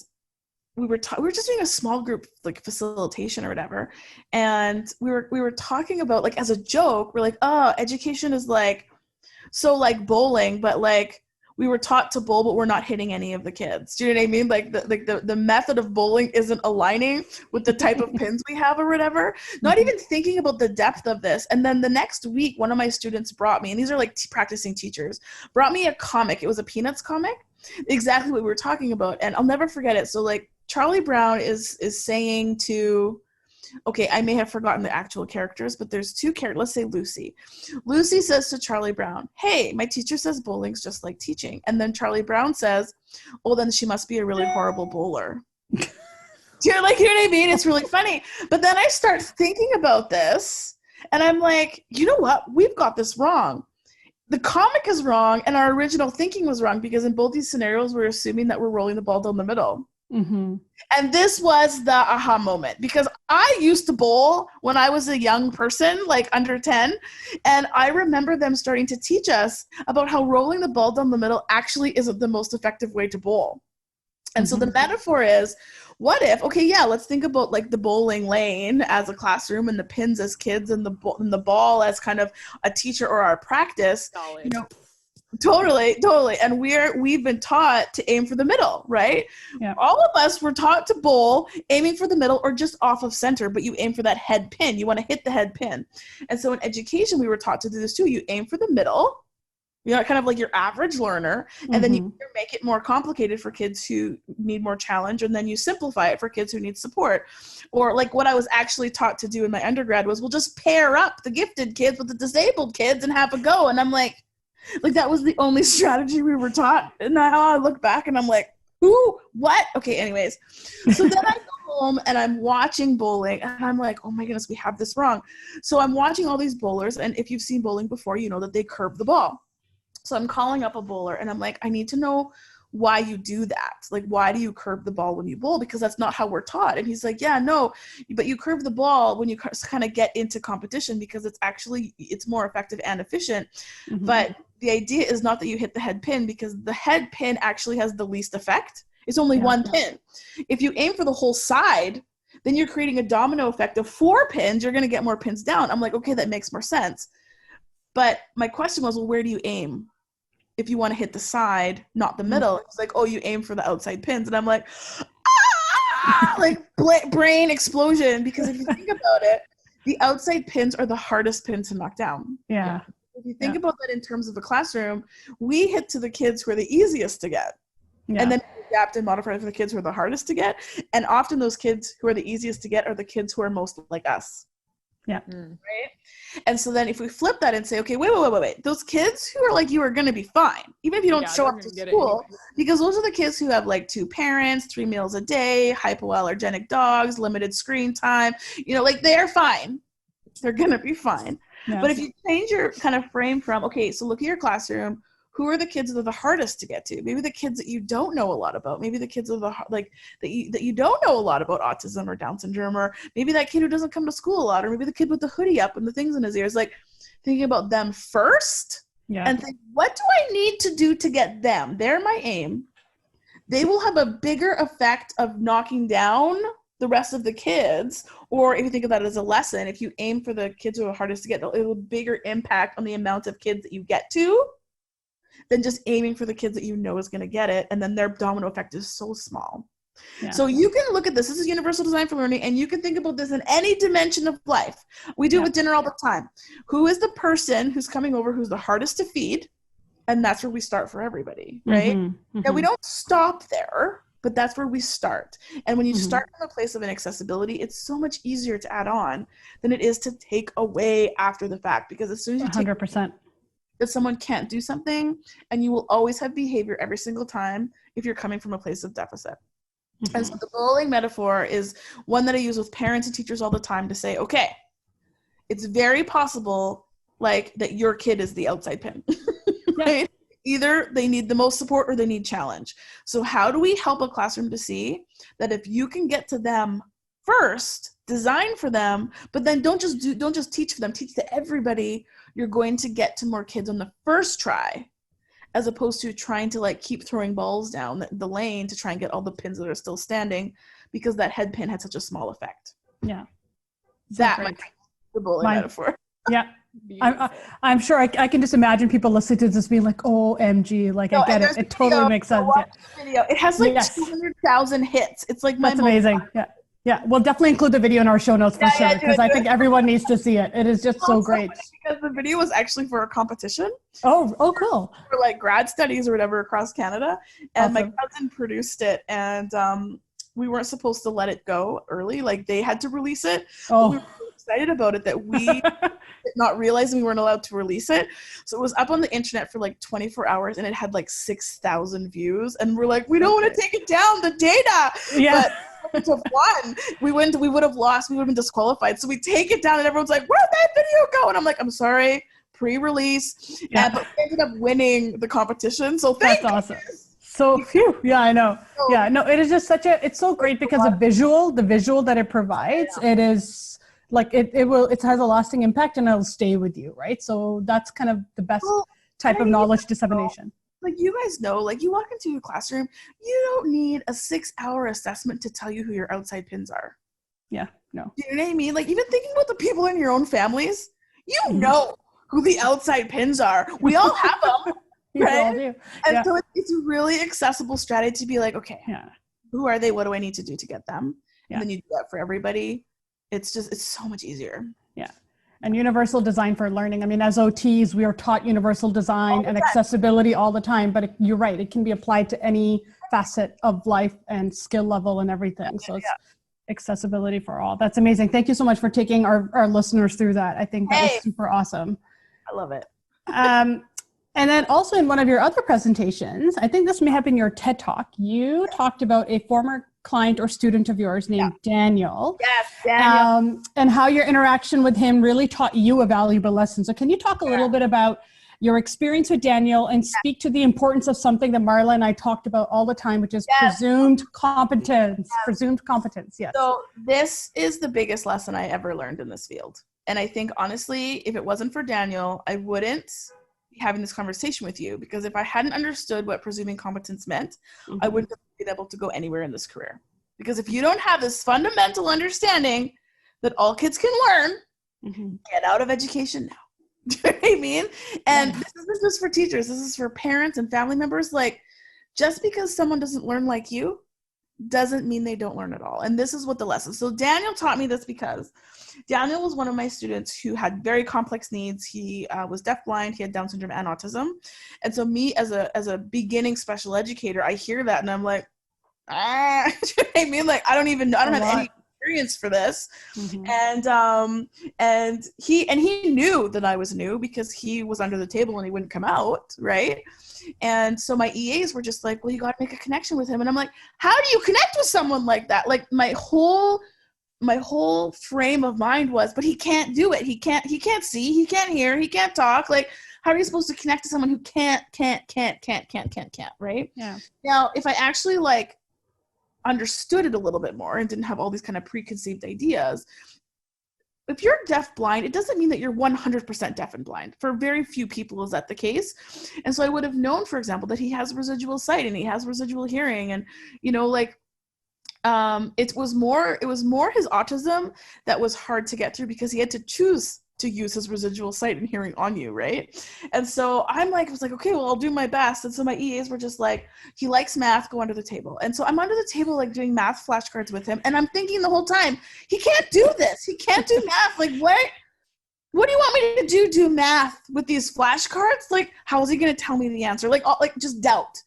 S4: we were just doing a small group like facilitation or whatever, and we were talking about, like, as a joke, we're like, oh, education is like bowling, but like we were taught to bowl, but we're not hitting any of the kids. Do you know what I mean? Like the method of bowling isn't aligning with the type of pins we have or whatever. Not even thinking about the depth of this. And then the next week, one of my students brought me, and these are like practicing teachers, brought me a comic. It was a Peanuts comic, exactly what we were talking about. And I'll never forget it. So like Charlie Brown is saying to, okay, I may have forgotten the actual characters, but there's two characters. Let's say Lucy. Lucy says to Charlie Brown, hey, my teacher says bowling's just like teaching. And then Charlie Brown says, oh, then she must be a really horrible bowler. Do you know what I mean? It's really funny. But then I start thinking about this, and I'm like, you know what? We've got this wrong. The comic is wrong, and our original thinking was wrong, because in both these scenarios, we're assuming that we're rolling the ball down the middle. And this was the aha moment, because I used to bowl when I was a young person, like under 10. And I remember them starting to teach us about how rolling the ball down the middle actually isn't the most effective way to bowl. And so the metaphor is, what if, okay, yeah, let's think about like the bowling lane as a classroom and the pins as kids and the ball as kind of a teacher or our practice. Solid. Totally. And we've been taught to aim for the middle, right? Yeah. All of us were taught to bowl aiming for the middle or just off of center, but you aim for that head pin. You want to hit the head pin. And so in education, we were taught to do this too. You aim for the middle, kind of like your average learner, and then you make it more complicated for kids who need more challenge, and then you simplify it for kids who need support. Or like what I was actually taught to do in my undergrad was, we'll just pair up the gifted kids with the disabled kids and have a go. And I'm like that was the only strategy we were taught. And now I look back and I'm like, who, what? Okay, anyways. So then I go home and I'm watching bowling and I'm like, oh my goodness, we have this wrong. So I'm watching all these bowlers, and if you've seen bowling before, you know that they curve the ball. So I'm calling up a bowler and I'm like, I need to know why you do that. Like, why do you curve the ball when you bowl? Because that's not how we're taught. And he's like, yeah, no, but you curve the ball when you kind of get into competition because it's more effective and efficient. Mm-hmm. But the idea is not that you hit the head pin, because the head pin actually has the least effect. It's only one pin. If you aim for the whole side, then you're creating a domino effect of 4 pins. You're going to get more pins down. I'm like, okay, that makes more sense. But my question was, well, where do you aim? If you want to hit the side, not the middle. It's like, oh, you aim for the outside pins. And I'm like, like brain explosion. Because if you think about it, the outside pins are the hardest pin to knock down.
S2: Yeah.
S4: If you think about that in terms of the classroom, we hit to the kids who are the easiest to get. Yeah. And then adapt and modify for the kids who are the hardest to get. And often those kids who are the easiest to get are the kids who are most like us.
S2: Yeah.
S4: Right. And so then if we flip that and say, okay, wait, those kids who are like you are going to be fine, even if you don't show up to school, because those are the kids who have like 2 parents, 3 meals a day, hypoallergenic dogs, limited screen time, like they're fine. They're going to be fine. Yeah. But if you change your kind of frame from, okay, so look at your classroom, who are the kids that are the hardest to get to? Maybe the kids that you don't know a lot about. Maybe the kids are that you don't know a lot about autism or Down syndrome, or maybe that kid who doesn't come to school a lot, or maybe the kid with the hoodie up and the things in his ears. Like, thinking about them first, and think, what do I need to do to get them? They're my aim. They will have a bigger effect of knocking down the rest of the kids. Or if you think of that as a lesson, if you aim for the kids who are hardest to get, it'll have a bigger impact on the amount of kids that you get to than just aiming for the kids that you know is going to get it. And then their domino effect is so small. Yeah. So you can look at this. This is universal design for learning. And you can think about this in any dimension of life. We do it with dinner all the time. Who is the person who's coming over who's the hardest to feed? And that's where we start for everybody, right? And we don't stop there, but that's where we start. And when you start from a place of inaccessibility, it's so much easier to add on than it is to take away after the fact. Because as soon as you
S2: 100%.
S4: that someone can't do something, and you will always have behavior every single time if you're coming from a place of deficit. And so the bowling metaphor is one that I use with parents and teachers all the time to say, okay, it's very possible like that your kid is the outside pin, right? Either they need the most support or they need challenge. So how do we help a classroom to see that if you can get to them first, design for them, but then don't just teach for them, teach to everybody, you're going to get to more kids on the first try, as opposed to trying to like keep throwing balls down the lane to try and get all the pins that are still standing, because that head pin had such a small effect.
S2: Yeah.
S4: That might be the bowling metaphor.
S2: Yeah. I'm sure I can just imagine people listening to this being like, OMG, like I get it. It totally makes sense.
S4: Video. It has like 200,000 hits. It's like
S2: that's amazing. Yeah. Yeah, we'll definitely include the video in our show notes for sure, because I think everyone needs to see it. It is just so great.
S4: Because the video was actually for a competition.
S2: Oh, cool.
S4: For like grad studies or whatever across Canada. And my cousin produced it, and we weren't supposed to let it go early. Like they had to release it. Oh. We were so excited about it that we did not realize we weren't allowed to release it. So it was up on the internet for like 24 hours, and it had like 6,000 views. And we're like, we don't want to take it down, the data.
S2: Yeah.
S4: But have won. We would have lost. We would have been disqualified. So we take it down, and everyone's like, "Where'd that video go?" And I'm like, "I'm sorry, pre-release." Yeah. But we ended up winning the competition. So that's awesome.
S2: So phew. Yeah, I know. Yeah, no, it is just it's so great because the visual that it provides, it is like it has a lasting impact, and it'll stay with you, right? So that's kind of the best type of knowledge dissemination.
S4: Like you guys know, like you walk into a classroom, you don't need a 6-hour assessment to tell you who your outside pins are.
S2: Yeah, no.
S4: Do you know what I mean? Like even thinking about the people in your own families, you know who the outside pins are. We all have them, right?
S2: All do.
S4: And so it's a really accessible strategy to be like, okay, who are they? What do I need to do to get them? And then you do that for everybody. It's so much easier.
S2: Yeah. And universal design for learning. I mean, as OTs, we are taught universal design and accessibility all the time, but you're right. It can be applied to any facet of life and skill level and everything. So it's accessibility for all. That's amazing. Thank you so much for taking our listeners through that. I think that was super awesome.
S4: I love it.
S2: And then also in one of your other presentations, I think this may have been your TED Talk, you talked about a former client or student of yours named Daniel.
S4: Yes, Daniel.
S2: And how your interaction with him really taught you a valuable lesson. So can you talk a little bit about your experience with Daniel and speak to the importance of something that Marla and I talked about all the time, which is presumed competence. Presumed competence, yes.
S4: So this is the biggest lesson I ever learned in this field. And I think, honestly, if it wasn't for Daniel, I wouldn't be having this conversation with you, because if I hadn't understood what presuming competence meant, I wouldn't have been able to go anywhere in this career. Because if you don't have this fundamental understanding that all kids can learn, get out of education now. Do you know what I mean? And this isn't just for teachers. This is for parents and family members. Like, just because someone doesn't learn like you doesn't mean they don't learn at all. And this is what the lesson. So Daniel taught me this because Daniel was one of my students who had very complex needs. He was deafblind. He had Down syndrome and autism. And so me as a beginning special educator, I hear that and I'm like, do you know what I mean? Like, I don't have any experience for this. And he knew that I was new because he was under the table and he wouldn't come out, right? And so my EAs were just like, well, you got to make a connection with him. And I'm like, how do you connect with someone like that? Like, my whole frame of mind was, but he can't do it. He can't see, he can't hear, he can't talk. Like, how are you supposed to connect to someone who can't, right?
S2: Yeah.
S4: Now, if I actually like understood it a little bit more and didn't have all these kind of preconceived ideas, if you're deaf blind, it doesn't mean that you're 100% deaf and blind. For very few people is that the case. And so I would have known, for example, that he has residual sight and he has residual hearing, and it was more his autism that was hard to get through because he had to choose to use his residual sight and hearing on you, right? And so I was like, okay, well, I'll do my best. And so my EAs were just like, he likes math, go under the table. And so I'm under the table, like, doing math flashcards with him. And I'm thinking the whole time, he can't do this. He can't do math. Like, what do you want me to do math with these flashcards? Like, how is he going to tell me the answer? Like, just doubt.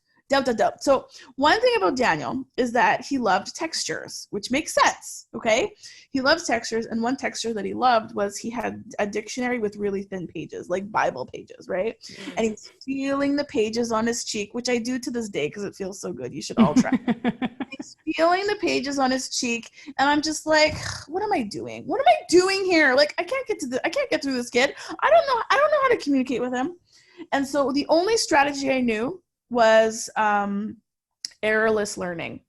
S4: So one thing about Daniel is that he loved textures, which makes sense, okay? He loves textures, and one texture that he loved was he had a dictionary with really thin pages, like Bible pages, right? And he's feeling the pages on his cheek, which I do to this day because it feels so good. You should all try. He's feeling the pages on his cheek, and I'm just like, what am I doing? What am I doing here? Like, I can't get through this kid. I don't know how to communicate with him. And so the only strategy I knew was errorless learning,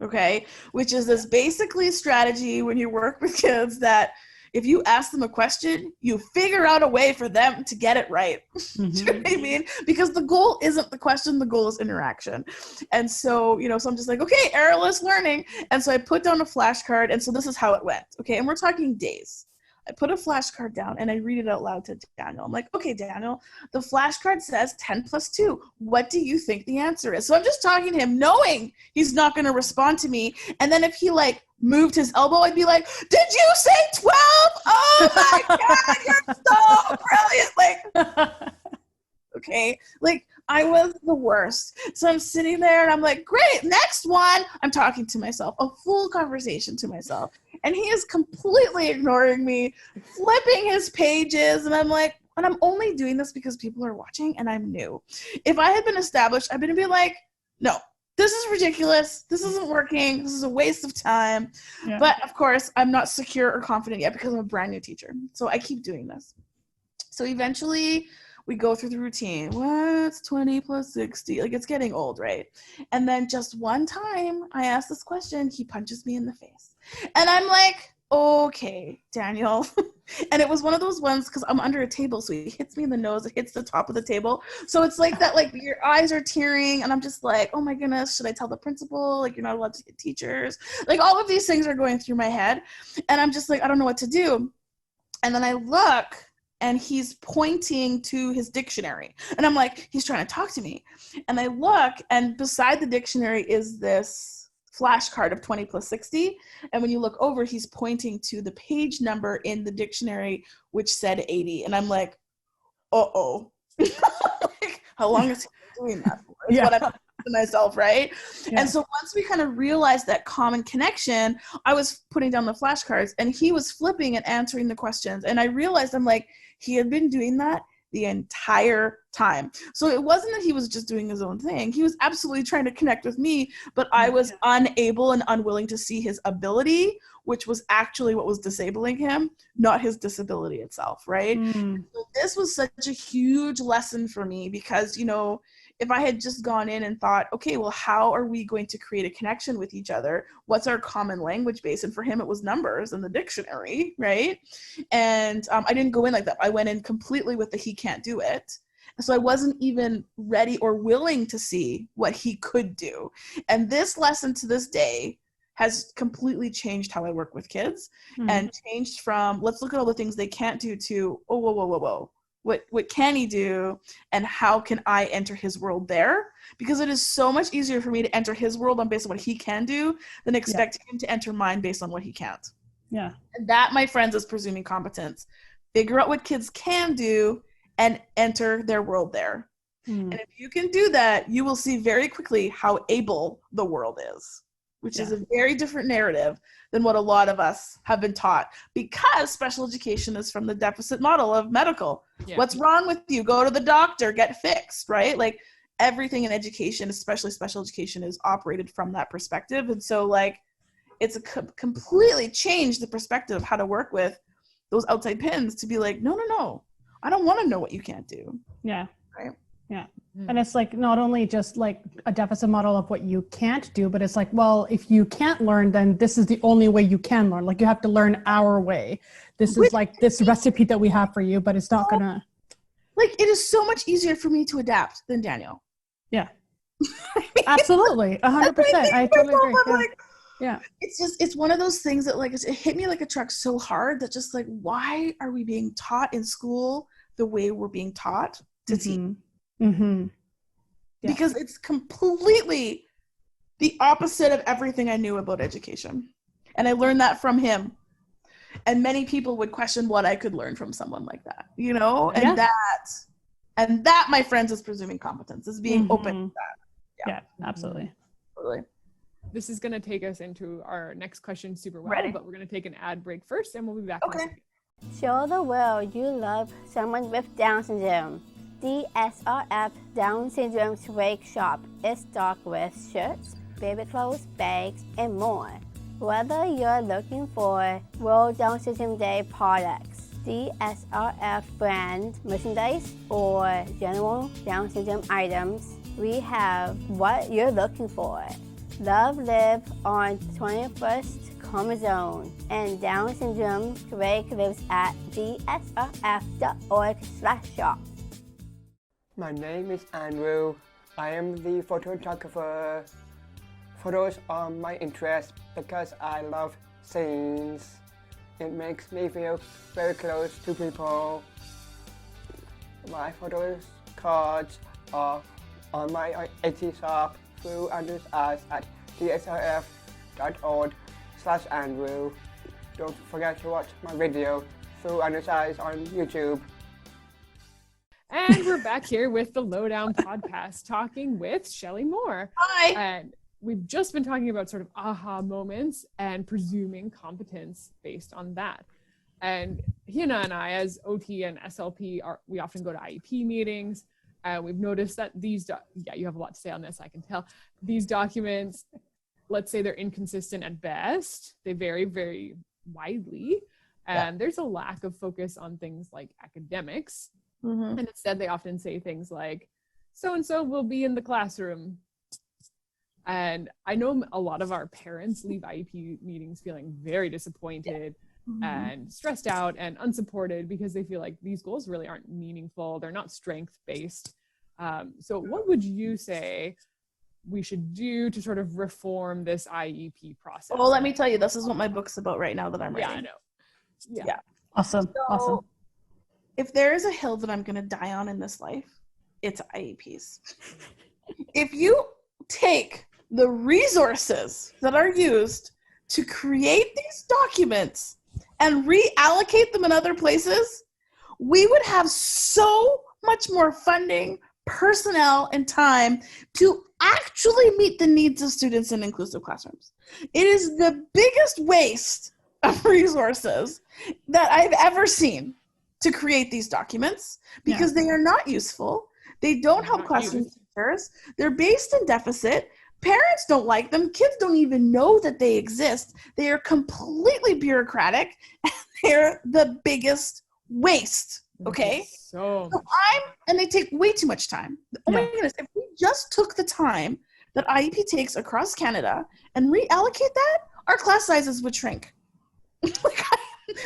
S4: okay? Which is this basically strategy when you work with kids that if you ask them a question, you figure out a way for them to get it right. Do you know what I mean? Because the goal isn't the question, the goal is interaction. And so, so I'm just like, okay, errorless learning. And so I put down a flashcard, and so this is how it went, okay? And we're talking days. I put a flashcard down and I read it out loud to Daniel. I'm like, okay, Daniel, the flashcard says 10 plus 2. What do you think the answer is? So I'm just talking to him knowing he's not going to respond to me. And then if he like moved his elbow, I'd be like, did you say 12? Oh my God, you're so brilliant. Like, okay. Like, I was the worst. So I'm sitting there and I'm like, great, next one. I'm talking to myself, a full conversation to myself. And he is completely ignoring me, flipping his pages. And I'm like, and I'm only doing this because people are watching and I'm new. If I had been established, I'd be like, no, this is ridiculous. This isn't working. This is a waste of time. Yeah. But of course, I'm not secure or confident yet because I'm a brand new teacher. So I keep doing this. So eventually we go through the routine. What's 20 plus 60? Like, it's getting old, right? And then just one time I ask this question, he punches me in the face. And I'm like, okay, Daniel. And it was one of those ones because I'm under a table, so he hits me in the nose, it hits the top of the table. So it's like that, like, your eyes are tearing, and I'm just like, oh my goodness, should I tell the principal? Like, you're not allowed to hit teachers. Like, all of these things are going through my head. And I'm just like, I don't know what to do. And then I look, and he's pointing to his dictionary. And I'm like, he's trying to talk to me. And I look, and beside the dictionary is this flashcard of 20 plus 60. And when you look over, he's pointing to the page number in the dictionary, which said 80. And I'm like, uh-oh. Like, how long is he doing that for? Is what I'm to myself, right? Yeah. And so once we kind of realized that common connection, I was putting down the flashcards, and he was flipping and answering the questions. And I realized, I'm like, he had been doing that the entire time. So it wasn't that he was just doing his own thing. He was absolutely trying to connect with me, but I was unable and unwilling to see his ability, which was actually what was disabling him, not his disability itself, right? So this was such a huge lesson for me because, you know, if I had just gone in and thought, okay, well, how are we going to create a connection with each other? What's our common language base? And for him, it was numbers and the dictionary, right? And I didn't go in like that. I went in completely with the he can't do it. So I wasn't even ready or willing to see what he could do. And this lesson to this day has completely changed how I work with kids and changed from, let's look at all the things they can't do to, oh, whoa. What can he do and how can I enter his world there? Because it is so much easier for me to enter his world based on what he can do than expect him to enter mine based on what he can't.
S2: Yeah.
S4: And that, my friends, is presuming competence. Figure out what kids can do and enter their world there. And if you can do that, you will see very quickly how able the world is, which is a very different narrative than what a lot of us have been taught, because special education is from the deficit model of medical. What's wrong with you? Go to the doctor, get fixed, right? Like everything in education, especially special education, is operated from that perspective. And so like it's a completely changed the perspective of how to work with those outside pins to be like, no, I don't want to know what you can't do.
S2: Yeah.
S4: Right.
S2: Yeah. And it's like not only just like a deficit model of what you can't do, but it's like, well, if you can't learn, then this is the only way you can learn. Like you have to learn our way. This is like this recipe that we have for you, but it's not gonna.
S4: Like it is so much easier for me to adapt than Daniel.
S2: Yeah. Absolutely. 100%. I totally agree. Yeah.
S4: It's one of those things that like, it hit me like a truck so hard that just like, why are we being taught in school the way we're being taught to teach? Because it's completely the opposite of everything I knew about education. And I learned that from him. And many people would question what I could learn from someone like that, you know? And that, my friends, is presuming competence, is being open to that.
S2: Yeah, absolutely.
S4: Totally.
S3: This is going to take us into our next question super well,
S4: Ready.
S3: but we're going to take an ad break first and we'll be back.
S4: Okay.
S1: Show the world you love someone with Down syndrome. DSRF Down Syndrome Swag Shop is stocked with shirts, baby clothes, bags, and more. Whether you're looking for World Down Syndrome Day products, DSRF brand merchandise, or general Down syndrome items, we have what you're looking for. Love live on 21st chromosome, and Down syndrome Swag lives at dsrf.org/shop.
S5: My name is Andrew. I am the photographer. Photos are my interest because I love scenes. It makes me feel very close to people. My photos cards are on my IT shop through Andrew's eyes at dsrf.org/Andrew. Don't forget to watch my video through Andrew's eyes on YouTube.
S3: And we're back here with the LowDOWN podcast talking with Shelley Moore.
S4: Hi.
S3: And we've just been talking about sort of aha moments and presuming competence based on that. And Hina and I, as OT and SLP, we often go to IEP meetings. And we've noticed that these, you have a lot to say on this, I can tell. These documents, let's say they're inconsistent at best. They vary very widely. And there's a lack of focus on things like academics. And instead, they often say things like, so-and-so will be in the classroom. And I know a lot of our parents leave IEP meetings feeling very disappointed and stressed out and unsupported because they feel like these goals really aren't meaningful. They're not strength-based. So what would you say we should do to sort of reform this IEP process?
S4: Well, let me tell you, this is what my book's about right now that I'm writing.
S3: Yeah, I know.
S4: Yeah.
S2: Awesome. Awesome.
S4: If there is a hill that I'm going to die on in this life, it's IEPs. If you take the resources that are used to create these documents and reallocate them in other places, we would have so much more funding, personnel, and time to actually meet the needs of students in inclusive classrooms. It is the biggest waste of resources that I've ever seen. to create these documents because they are not useful. They don't help classroom teachers. They're based in deficit. Parents don't like them. Kids don't even know that they exist. They are completely bureaucratic, and they're the biggest waste. Okay? And they take way too much time. Oh my goodness, if we just took the time that IEP takes across Canada and reallocate that, our class sizes would shrink.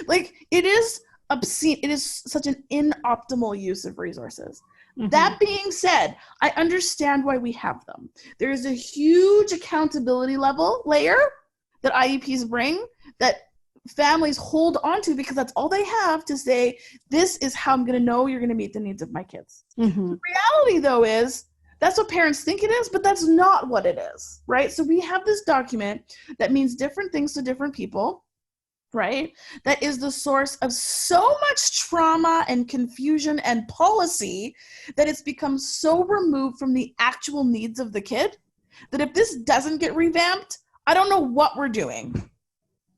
S4: Like, it is obscene. It is such an inoptimal use of resources. Mm-hmm. That being said, I understand why we have them. There is a huge accountability layer that IEPs bring that families hold on to because that's all they have to say, this is how I'm going to know you're going to meet the needs of my kids. Mm-hmm. The reality, though, is that's what parents think it is, but that's not what it is, right? So we have this document that means different things to different people, right? That is the source of so much trauma and confusion and policy that it's become so removed from the actual needs of the kid that if this doesn't get revamped, I don't know what we're doing.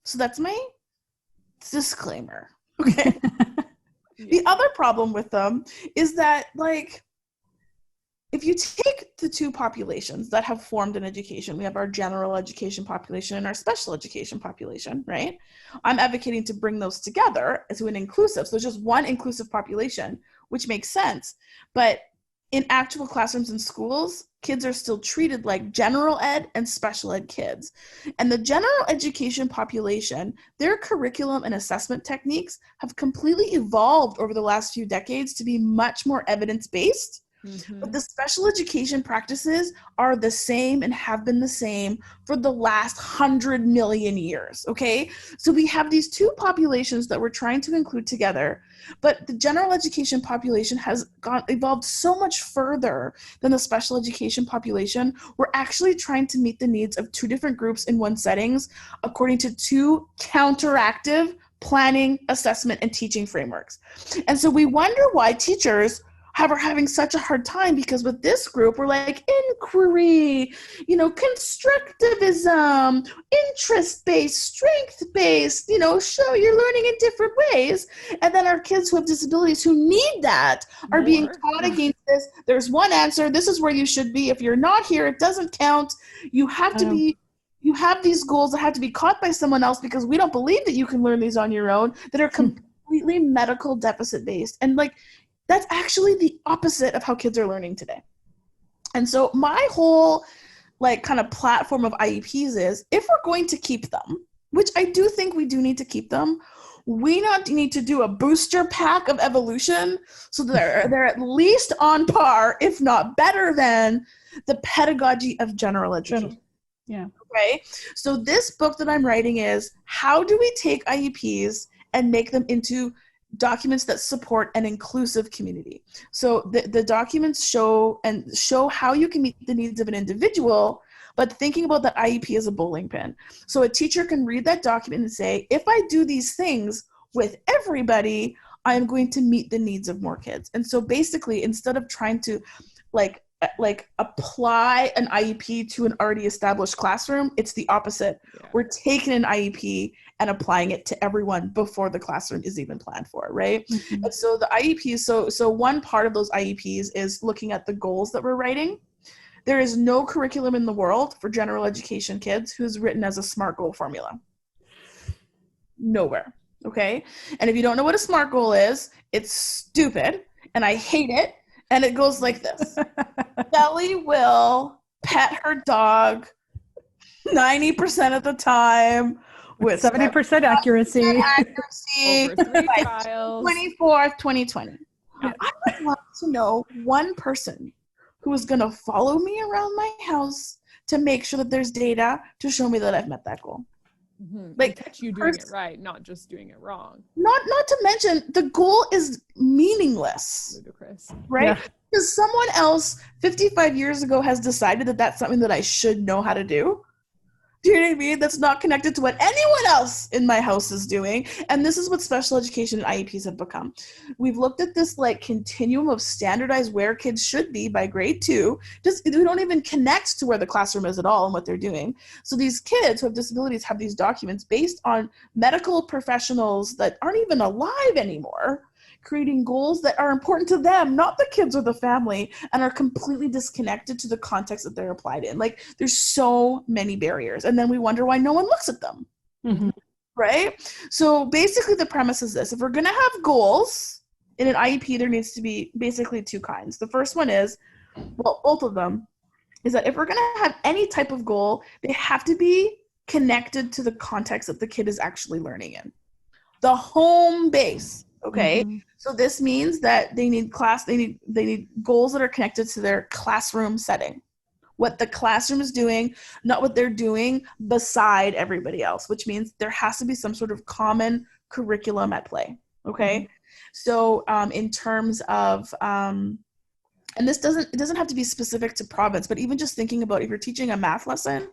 S4: So that's my disclaimer, okay? The other problem with them is that, like, if you take the two populations that have formed in education, we have our general education population and our special education population, right? I'm advocating to bring those together to an inclusive, so just one inclusive population, which makes sense. But in actual classrooms and schools, kids are still treated like general ed and special ed kids. And the general education population, their curriculum and assessment techniques have completely evolved over the last few decades to be much more evidence-based. Mm-hmm. But the special education practices are the same and have been the same for the last 100 million years, okay? So we have these two populations that we're trying to include together, but the general education population has evolved so much further than the special education population. We're actually trying to meet the needs of two different groups in one settings according to two counteractive planning, assessment, and teaching frameworks. And so we wonder why teachers are having such a hard time, because with this group, we're like inquiry, constructivism, interest-based, strength-based, show you're learning in different ways. And then our kids who have disabilities who need that are being taught against this. There's one answer. This is where you should be. If you're not here, it doesn't count. You have to be. You have these goals that have to be caught by someone else because we don't believe that you can learn these on your own, that are completely medical deficit-based. And that's actually the opposite of how kids are learning today. And so my whole kind of platform of IEPs is, if we're going to keep them, which I do think we do need to keep them, we not need to do a booster pack of evolution so they're at least on par, if not better than, the pedagogy of general education.
S2: Yeah.
S4: Okay. So this book that I'm writing is, how do we take IEPs and make them into documents that support an inclusive community? So the documents show how you can meet the needs of an individual, but thinking about that IEP as a bowling pin. So a teacher can read that document and say, if I do these things with everybody, I am going to meet the needs of more kids. And so basically, instead of trying to apply an IEP to an already established classroom, it's the opposite. Yeah. We're taking an IEP and applying it to everyone before the classroom is even planned for, right? Mm-hmm. And so the IEPs, so one part of those IEPs is looking at the goals that we're writing. There is no curriculum in the world for general education kids who's written as a SMART goal formula. Nowhere, okay? And if you don't know what a SMART goal is, it's stupid, and I hate it. And it goes like this. Shelly will pet her dog 90% of the time with
S2: 70% accuracy.
S3: Over 3 trials.
S4: 24th, 2020. Yeah. I would love to know one person who is going to follow me around my house to make sure that there's data to show me that I've met that goal.
S3: Mm-hmm. Catch you doing it right, not just doing it wrong.
S4: Not to mention, the goal is meaningless.
S3: Ludicrous.
S4: Right?
S2: Yeah.
S4: Because someone else 55 years ago has decided that that's something that I should know how to do. Do you know what I mean? That's not connected to what anyone else in my house is doing. And this is what special education and IEPs have become. We've looked at this continuum of standardized where kids should be by grade 2. We don't even connect to where the classroom is at all and what they're doing. So these kids who have disabilities have these documents based on medical professionals that aren't even alive anymore, creating goals that are important to them, not the kids or the family, and are completely disconnected to the context that they're applied in. Like, there's so many barriers, and then we wonder why no one looks at them.
S2: Mm-hmm.
S4: Right? So basically the premise is this: if we're going to have goals in an IEP, there needs to be basically two kinds. The first one is, well, both of them, is that if we're going to have any type of goal, they have to be connected to the context that the kid is actually learning in. The home base, okay?
S2: Mm-hmm.
S4: So this means that they need goals that are connected to their classroom setting. What the classroom is doing, not what they're doing beside everybody else, which means there has to be some sort of common curriculum at play, okay? Mm-hmm. So in terms of, and it doesn't have to be specific to province, but even just thinking about if you're teaching a math lesson,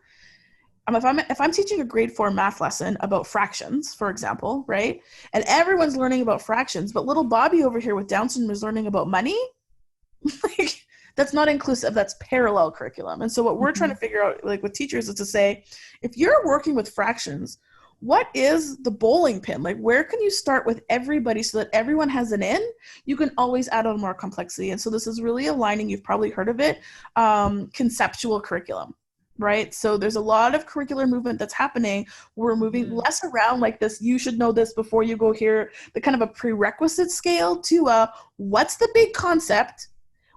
S4: if I'm teaching a grade 4 math lesson about fractions, for example, right? And everyone's learning about fractions, but little Bobby over here with Down syndrome is learning about money. Like, that's not inclusive. That's parallel curriculum. And so what we're trying to figure out, like with teachers, is to say, if you're working with fractions, what is the bowling pin? Like, where can you start with everybody so that everyone has an in? You can always add on more complexity. And so this is really aligning, you've probably heard of it, conceptual curriculum. Right? So there's a lot of curricular movement that's happening. We're moving less around like this, you should know this before you go here, the kind of a prerequisite scale to what's the big concept,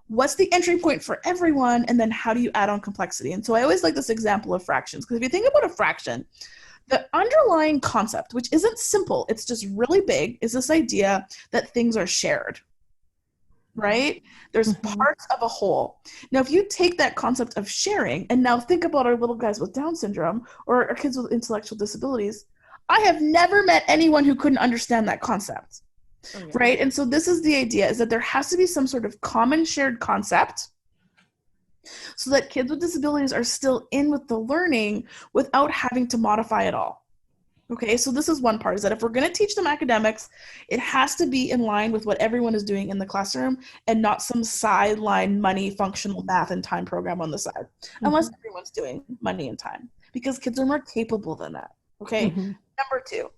S4: what's the entry point for everyone, and then how do you add on complexity? And so I always like this example of fractions, because if you think about a fraction, the underlying concept, which isn't simple, it's just really big, is this idea that things are shared. Right? There's parts of a whole. Now, if you take that concept of sharing and now think about our little guys with Down syndrome or our kids with intellectual disabilities, I have never met anyone who couldn't understand that concept. Okay. Right? And so this is the idea, is that there has to be some sort of common shared concept so that kids with disabilities are still in with the learning without having to modify it all. Okay, so this is one part, is that if we're going to teach them academics, it has to be in line with what everyone is doing in the classroom and not some sideline money, functional math, and time program on the side, unless everyone's doing money and time, because kids are more capable than that. Okay, Number two,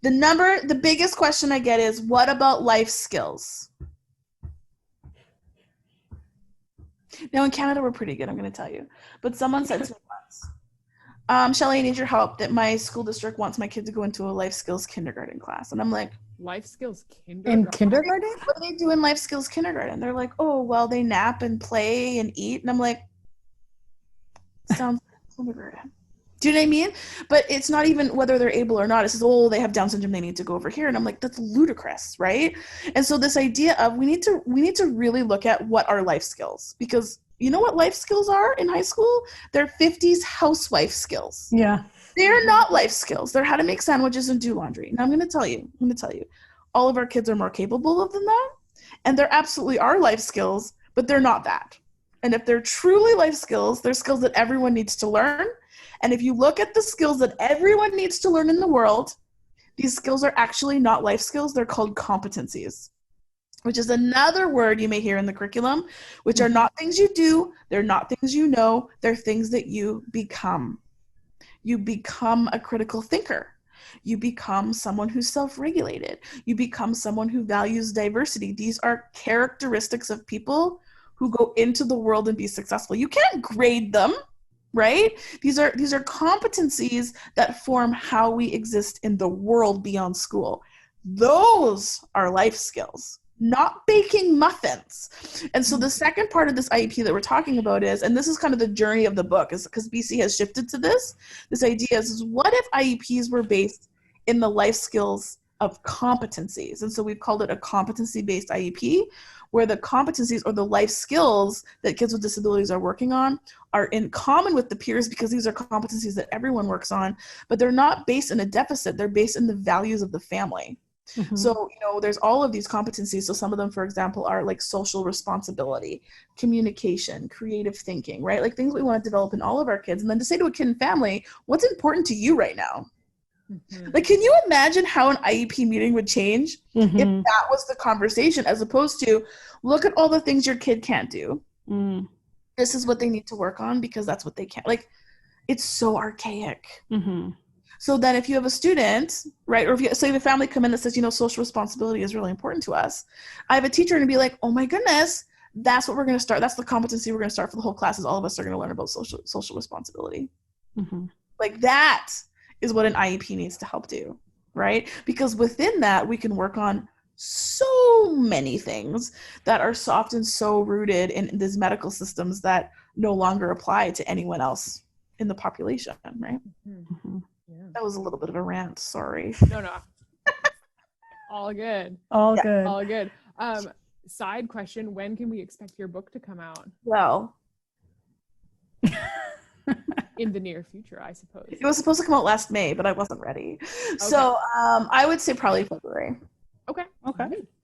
S4: the biggest question I get is, what about life skills? Now in Canada, we're pretty good, I'm going to tell you, but someone said to me once, Shelly, I need your help, that my school district wants my kid to go into a life skills kindergarten class. And I'm like,
S3: life skills kindergarten?
S2: In kindergarten?
S4: What do they do in life skills kindergarten? They're like, oh, well, they nap and play and eat. And I'm like, sounds like kindergarten. Do you know what I mean? But it's not even whether they're able or not. It says, oh, they have Down syndrome, they need to go over here. And I'm like, that's ludicrous, right? And so this idea of we need to really look at what are life skills, because you know what life skills are in high school? They're 50s housewife skills.
S2: Yeah.
S4: They're not life skills. They're how to make sandwiches and do laundry. Now I'm going to tell you, all of our kids are more capable of than that. And there absolutely are life skills, but they're not that. And if they're truly life skills, they're skills that everyone needs to learn. And if you look at the skills that everyone needs to learn in the world, these skills are actually not life skills. They're called competencies, which is another word you may hear in the curriculum, which are not things you do, they're not things you know, they're things that you become. You become a critical thinker. You become someone who's self-regulated. You become someone who values diversity. These are characteristics of people who go into the world and be successful. You can't grade them, right? These are competencies that form how we exist in the world beyond school. Those are life skills, not baking muffins. And so the second part of this IEP that we're talking about is, and this is kind of the journey of the book, is because BC has shifted to this idea is what if IEPs were based in the life skills of competencies? And so we've called it a competency-based IEP, where the competencies or the life skills that kids with disabilities are working on are in common with the peers, because these are competencies that everyone works on, but they're not based in a deficit. They're based in the values of the family. So, there's all of these competencies. So some of them, for example, are like social responsibility, communication, creative thinking, right? Like things we want to develop in all of our kids. And then to say to a kid and family, what's important to you right now? Like, can you imagine how an IEP meeting would change if that was the conversation, as opposed to look at all the things your kid can't do. This is what they need to work on because that's what they can't. Like, it's so archaic. So then if you have a student, right, or if you have a family come in that says, social responsibility is really important to us, I have a teacher to be like, oh my goodness, that's what we're going to start. That's the competency we're going to start for the whole class, is all of us are going to learn about social responsibility.
S2: Mm-hmm.
S4: Like that is what an IEP needs to help do, right? Because within that, we can work on so many things that are often so rooted in these medical systems that no longer apply to anyone else in the population, right?
S2: Mm-hmm.
S3: Yeah.
S4: That was a little bit of a rant, sorry.
S3: No. All good.
S2: All good.
S3: All good. Side question, when can we expect your book to come out?
S4: Well,
S3: In the near future, I suppose.
S4: it was supposed to come out last May, but I wasn't ready. Okay. So I would say probably February.
S3: Okay.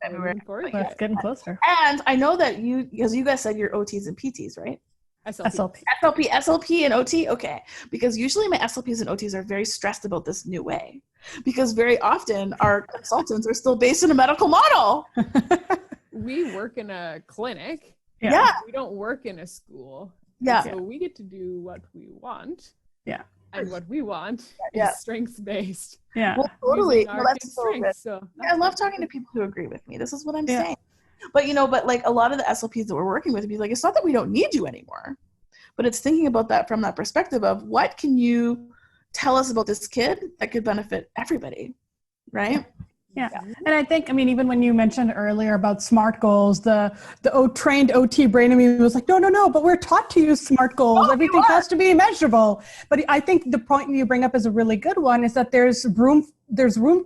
S4: February.
S2: It's getting closer.
S4: And I know that because you guys said you're OTs and PTs, right? SLP and OT? Okay. Because usually my SLPs and OTs are very stressed about this new way. Because very often our consultants are still based in a medical model.
S3: We work in a clinic.
S4: Yeah.
S3: We don't work in a school.
S4: Yeah.
S3: So we get to do what we want.
S2: Yeah.
S3: And what we want
S4: Yeah.
S3: is strengths-based.
S2: Yeah.
S4: Well, totally.
S3: Using our
S4: Well,
S3: kids'
S4: that's so good.
S3: strengths, so
S4: I love talking to people who agree with me. This is what I'm
S2: Yeah.
S4: saying. But like a lot of the SLPs that we're working with, be like, it's not that we don't need you anymore, but it's thinking about that from that perspective of what can you tell us about this kid that could benefit everybody, right?
S2: Yeah. And I think, even when you mentioned earlier about SMART goals, the trained OT brain in me was like, no, but we're taught to use SMART goals. Everything has to be measurable. But I think the point you bring up is a really good one, is that there's room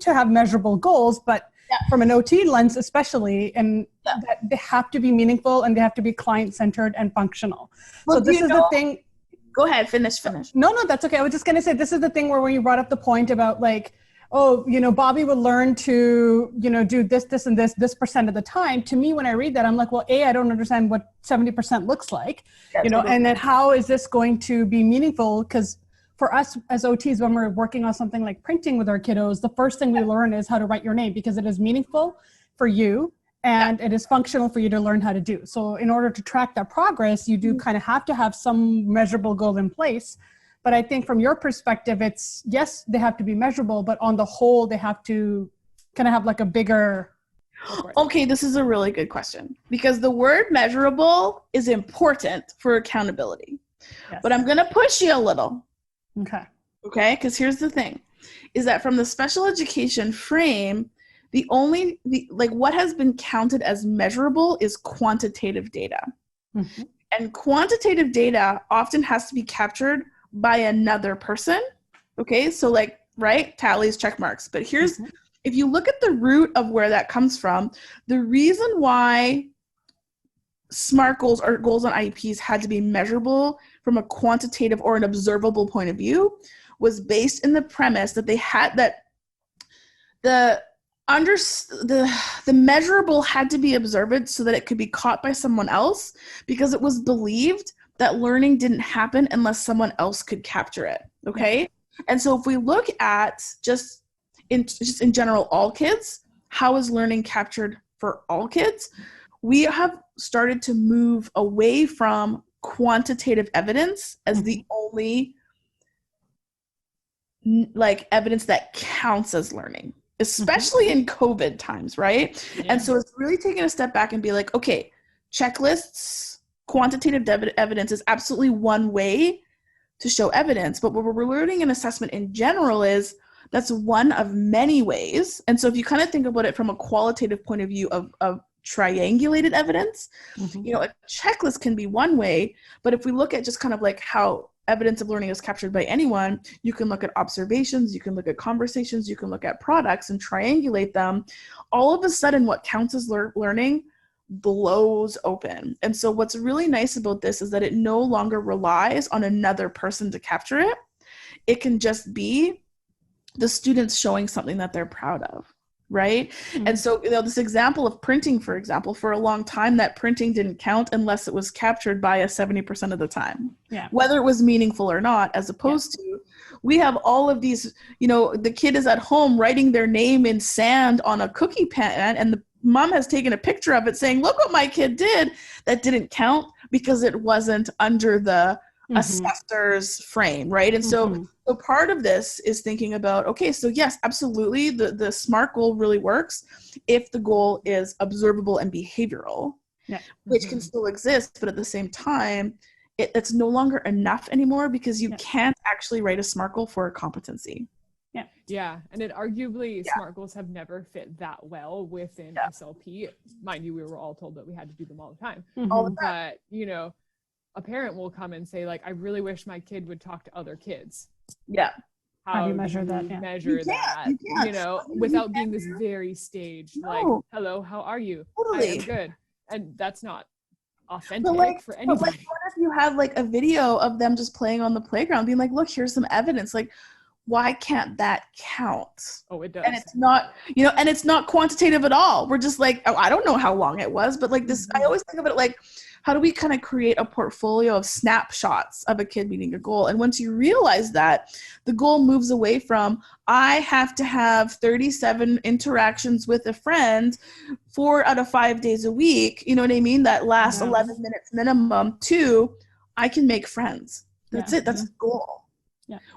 S2: to have measurable goals, but from an OT lens especially, and that they have to be meaningful and they have to be client-centered and functional.
S4: Well,
S2: so this is the thing.
S4: Go ahead, finish.
S2: No, that's okay. I was just going to say, this is the thing where when you brought up the point about like, Bobby would learn to, do this and this percent of the time. To me, when I read that, I'm like, well, I don't understand what 70% looks like, and then how is this going to be meaningful? Because for us as OTs, when we're working on something like printing with our kiddos, the first thing we learn is how to write your name, because it is meaningful for you and it is functional for you to learn how to do. So in order to track that progress, you do kind of have to have some measurable goal in place. But I think from your perspective, it's, yes, they have to be measurable, but on the whole, they have to kind of have like a bigger.
S4: Okay, this is a really good question, because the word measurable is important for accountability. Yes. But I'm going to push you a little.
S2: Okay,
S4: because here's the thing, is that from the special education frame, what has been counted as measurable is quantitative data. Mm-hmm. And quantitative data often has to be captured by another person. Okay, so tallies, check marks. But here's, if you look at the root of where that comes from, the reason why SMART goals or goals on IEPs had to be measurable from a quantitative or an observable point of view was based in the premise that they had that the measurable had to be observed so that it could be caught by someone else, because it was believed that learning didn't happen unless someone else could capture it. Okay. And so if we look at just in general, all kids, how is learning captured for all kids? We have started to move away from quantitative evidence as the only evidence that counts as learning, especially in COVID times, right? Yeah. And so it's really taking a step back and be like, okay, checklists, quantitative evidence is absolutely one way to show evidence, but what we're learning in assessment in general is that's one of many ways. And so if you kind of think about it from a qualitative point of view of triangulated evidence, a checklist can be one way, but if we look at just kind of like how evidence of learning is captured by anyone, you can look at observations, you can look at conversations, you can look at products and triangulate them. All of a sudden, what counts as learning blows open. And so what's really nice about this is that it no longer relies on another person to capture it. It can just be the students showing something that they're proud of, right? Mm-hmm. And so this example of printing, for example, for a long time, that printing didn't count unless it was captured by a 70% of the time, whether it was meaningful or not, as opposed to we have all of these, the kid is at home writing their name in sand on a cookie pan, and the mom has taken a picture of it saying, look what my kid did. That didn't count because it wasn't under the assessor's frame, right? And so part of this is thinking about, okay, so yes, absolutely, the SMART goal really works if the goal is observable and behavioral, which can still exist, but at the same time, it's no longer enough anymore because you can't actually write a SMART goal for a competency.
S3: Yeah, and it arguably SMART goals have never fit that well within SLP. Mind you, we were all told that we had to do them all the time. But, you know, a parent will come and say, like, I really wish my kid would talk to other kids.
S2: How do you measure that?
S3: Measure that, you know, without being this very staged, like, hello, how are you? I am good. And that's not authentic for anybody.
S4: But like, what if you had like a video of them just playing on the playground, being like, look, here's some evidence. Like, why can't that count?
S3: Oh, it does.
S4: And it's not, you know, and it's not quantitative at all. We're just like, oh, I don't know how long it was, but like this, I always think of it like, how do we kind of create a portfolio of snapshots of a kid meeting a goal? And once you realize that, the goal moves away from, I have to have 37 interactions with a friend 4 out of 5 days a week, you know what I mean? That last 11 minutes minimum, to, I can make friends. That's it. That's the goal.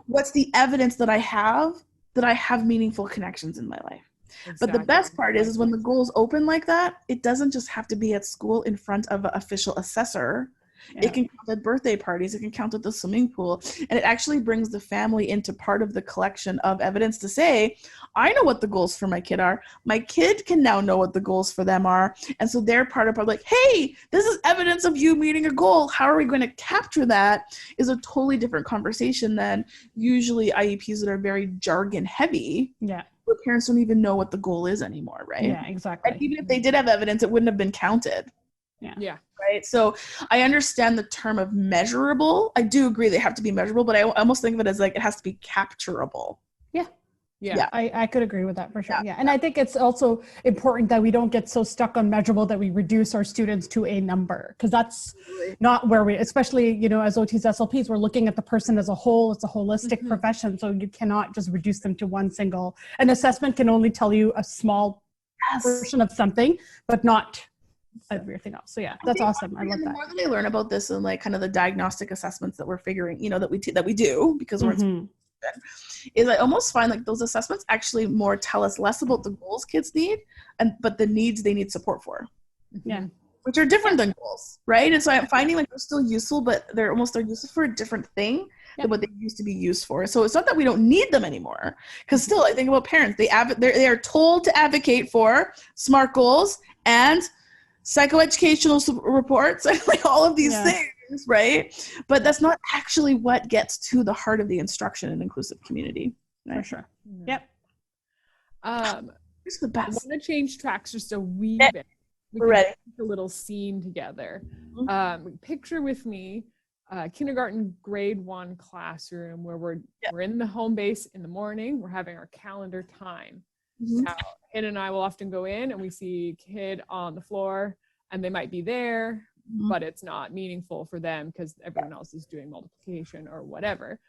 S4: What's the evidence that I have meaningful connections in my life? Exactly. But the best part is when the goals open like that, it doesn't just have to be at school in front of an official assessor. It can count at birthday parties. It can count at the swimming pool. And it actually brings the family into part of the collection of evidence to say, I know what the goals for my kid are. My kid can now know what the goals for them are. And so they're part of like, hey, this is evidence of you meeting a goal. How are we going to capture that? Is a totally different conversation than usually IEPs that are very jargon heavy. Where parents don't even know what the goal is anymore, right?
S2: Yeah, exactly.
S4: And even if they did have evidence, it wouldn't have been counted. Right. So I understand the term of measurable. I do agree they have to be measurable, but I almost think of it as like it has to be capturable.
S2: I could agree with that for sure. And I think it's also important that we don't get so stuck on measurable that we reduce our students to a number, because that's not where we, especially, you know, as OTs, SLPs, we're looking at the person as a whole. It's a holistic profession. So you cannot just reduce them to one single, an assessment can only tell you a small portion of something, but not everything else. So that's awesome. I love that.
S4: The more that I learn about this and like kind of the diagnostic assessments that we're figuring, you know, that we do because we're is I almost find like those assessments actually more tell us less about the goals kids need but the needs they need support for. Which are different than goals, right? And so I'm finding like they're still useful, but they're useful for a different thing than what they used to be used for. So it's not that we don't need them anymore, because still I think about parents, they are told to advocate for SMART goals and psychoeducational reports and like all of these things, right? But that's not actually what gets to the heart of the instruction in inclusive community. Right?
S2: For sure.
S4: It's the best.
S3: I want to change tracks just a wee bit.
S4: We're ready.
S3: A little scene together. Picture with me kindergarten grade 1 classroom where we're in the home base in the morning. We're having our calendar time. Now, Kid and I will often go in and we see kid on the floor and they might be there, but it's not meaningful for them because everyone else is doing multiplication or whatever.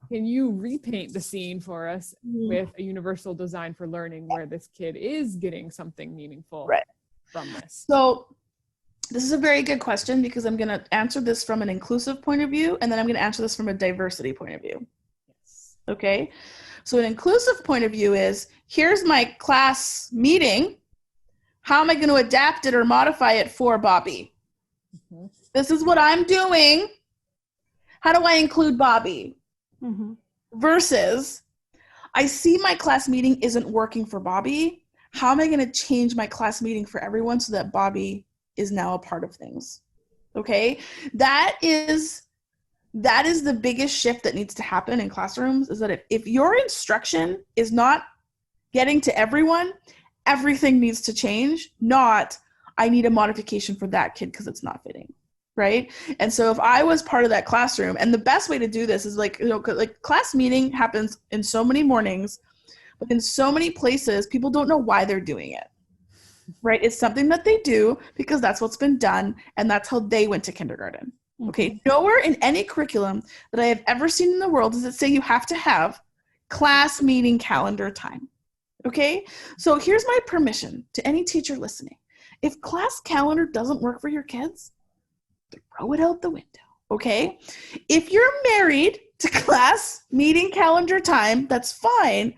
S3: Can you repaint the scene for us with a universal design for learning where this kid is getting something meaningful from this?
S4: So this is a very good question because I'm going to answer this from an inclusive point of view, and then I'm going to answer this from a diversity point of view. Okay. So an inclusive point of view is, here's my class meeting. How am I going to adapt it or modify it for Bobby? This is what I'm doing. How do I include Bobby? Versus, I see my class meeting isn't working for Bobby. How am I going to change my class meeting for everyone so that Bobby is now a part of things? Okay. That is the biggest shift that needs to happen in classrooms, is that if your instruction is not getting to everyone, everything needs to change, not I need a modification for that kid because it's not fitting, right? And so if I was part of that classroom, and the best way to do this is like, you know, like class meeting happens in so many mornings, but in so many places, people don't know why they're doing it, right? It's something that they do because that's what's been done, and that's how they went to kindergarten. Okay, nowhere in any curriculum that I have ever seen in the world does it say you have to have class meeting calendar time. Okay, so here's my permission to any teacher listening. If class calendar doesn't work for your kids, throw it out the window. Okay? If you're married to class meeting calendar time, that's fine,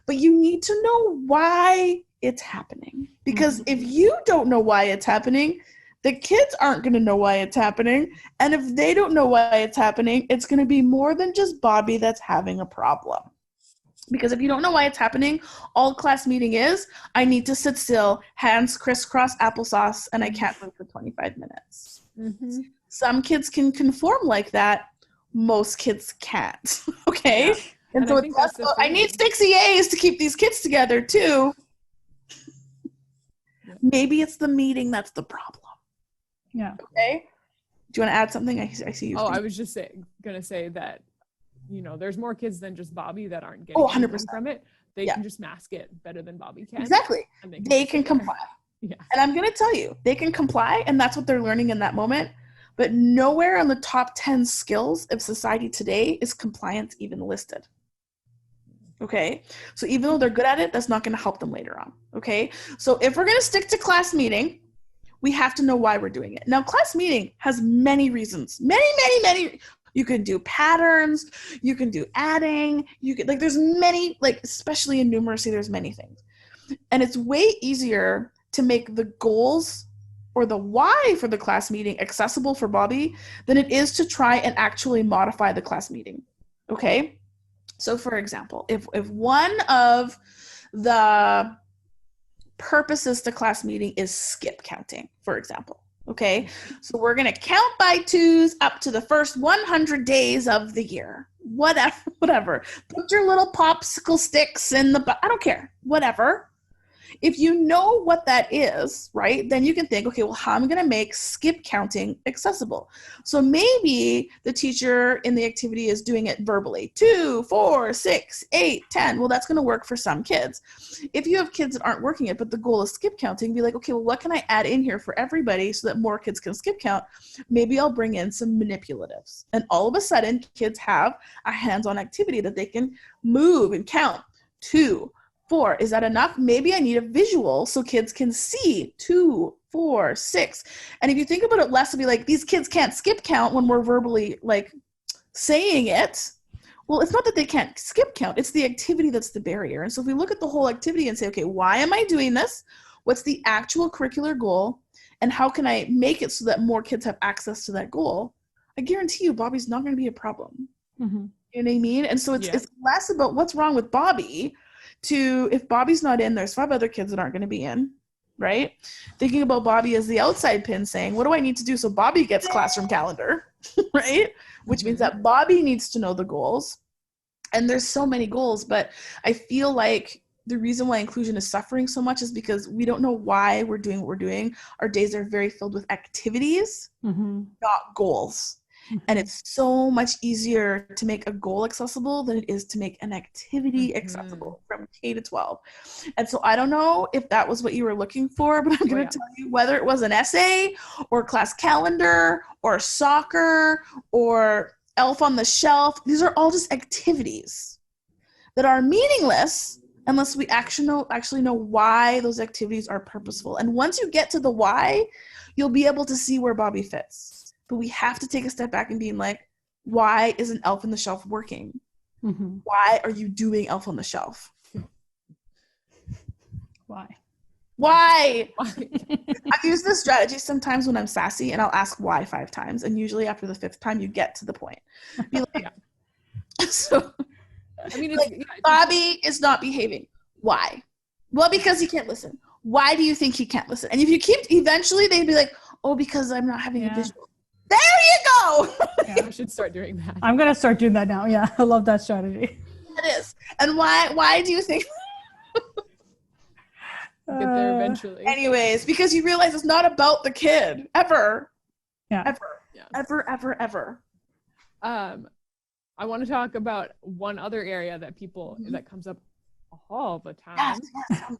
S4: but you need to know why it's happening. Because if you don't know why it's happening, the kids aren't going to know why it's happening. And if they don't know why it's happening, it's going to be more than just Bobby that's having a problem. Because if you don't know why it's happening, all class meeting is, I need to sit still, hands crisscross applesauce, and I can't move for 25 minutes. Mm-hmm. Some kids can conform like that. Most kids can't. Okay? Yeah. And so it's also, I need 6 EAs to keep these kids together too. Yeah. Maybe it's the meeting that's the problem.
S2: Yeah.
S4: Okay? Do you want to add something? I see you.
S3: Oh, I was just going to say that, there's more kids than just Bobby that aren't getting 100% from it. They can just mask it better than Bobby can.
S4: Exactly.
S3: And
S4: they can comply.
S3: Yeah.
S4: And I'm going to tell you, they can comply, and that's what they're learning in that moment. But nowhere on the top 10 skills of society today is compliance even listed. Okay? So even though they're good at it, that's not going to help them later on. Okay? So if we're going to stick to class meeting, we have to know why we're doing it. Now, class meeting has many reasons. Many. You can do patterns. You can do adding. You can, there's many, especially in numeracy, there's many things. And it's way easier to make the goals or the why for the class meeting accessible for Bobby than it is to try and actually modify the class meeting. Okay? So for example, if one of the purposes to class meeting is skip counting, for example. Okay, so we're going to count by twos up to the first 100 days of the year. Whatever. Put your little popsicle sticks in I don't care. Whatever. If you know what that is, right, then you can think, okay, well, how am I going to make skip counting accessible? So maybe the teacher in the activity is doing it verbally. 2, 4, 6, 8, 10. Well, that's going to work for some kids. If you have kids that aren't working it, but the goal is skip counting, be like, okay, well, what can I add in here for everybody so that more kids can skip count? Maybe I'll bring in some manipulatives. And all of a sudden, kids have a hands-on activity that they can move and count. 2, 4. Is that enough? Maybe I need a visual so kids can see 2, 4, 6. And if you think about it less to be like, these kids can't skip count when we're verbally saying it. Well, it's not that they can't skip count. It's the activity that's the barrier. And so if we look at the whole activity and say, okay, why am I doing this? What's the actual curricular goal? And how can I make it so that more kids have access to that goal? I guarantee you Bobby's not going to be a problem. Mm-hmm. You know what I mean? And so it's less about what's wrong with Bobby to if Bobby's not in, there's 5 other kids that aren't going to be in, right? Thinking about Bobby as the outside pin saying, what do I need to do so Bobby gets classroom calendar, right? Which means that Bobby needs to know the goals. And there's so many goals, but I feel like the reason why inclusion is suffering so much is because we don't know why we're doing what we're doing. Our days are very filled with activities, not goals. And it's so much easier to make a goal accessible than it is to make an activity accessible from K to 12. And so I don't know if that was what you were looking for, but I'm going to tell you whether it was an essay or class calendar or soccer or elf on the shelf, these are all just activities that are meaningless unless we actually know why those activities are purposeful. And once you get to the why, you'll be able to see where Bobby fits. But we have to take a step back and being like, why isn't Elf on the Shelf working? Mm-hmm. Why are you doing Elf on the Shelf?
S2: Why?
S4: I've used this strategy sometimes when I'm sassy, and I'll ask why 5 times. And usually after the 5th time, you get to the point. Be like, so, I mean, Bobby is not behaving. Why? Well, because he can't listen. Why do you think he can't listen? And if you keep, eventually they'd be like, oh, because I'm not having a visual. There you go.
S3: Yeah, I should start doing that.
S2: I'm going to start doing that now. Yeah, I love that strategy.
S4: It is. And why do you think?
S3: Get there eventually.
S4: Anyways, because you realize it's not about the kid. Ever.
S2: Yeah.
S4: Ever. Yeah. Ever.
S3: I want to talk about one other area that that comes up all the time,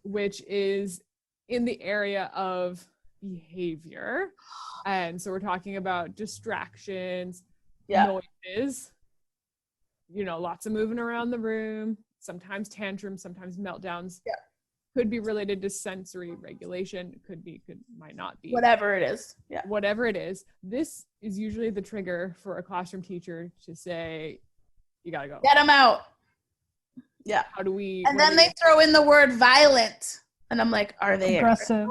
S3: which is in the area of behavior. And so we're talking about distractions, noises, lots of moving around the room, sometimes tantrums, sometimes meltdowns. could be related to sensory regulation, might not be.
S4: Whatever it is. Yeah.
S3: Whatever it is, this is usually the trigger for a classroom teacher to say, you gotta go.
S4: Get them out. Yeah.
S3: How do we?
S4: And then they throw in the word violent. And I'm like, are they
S2: aggressive?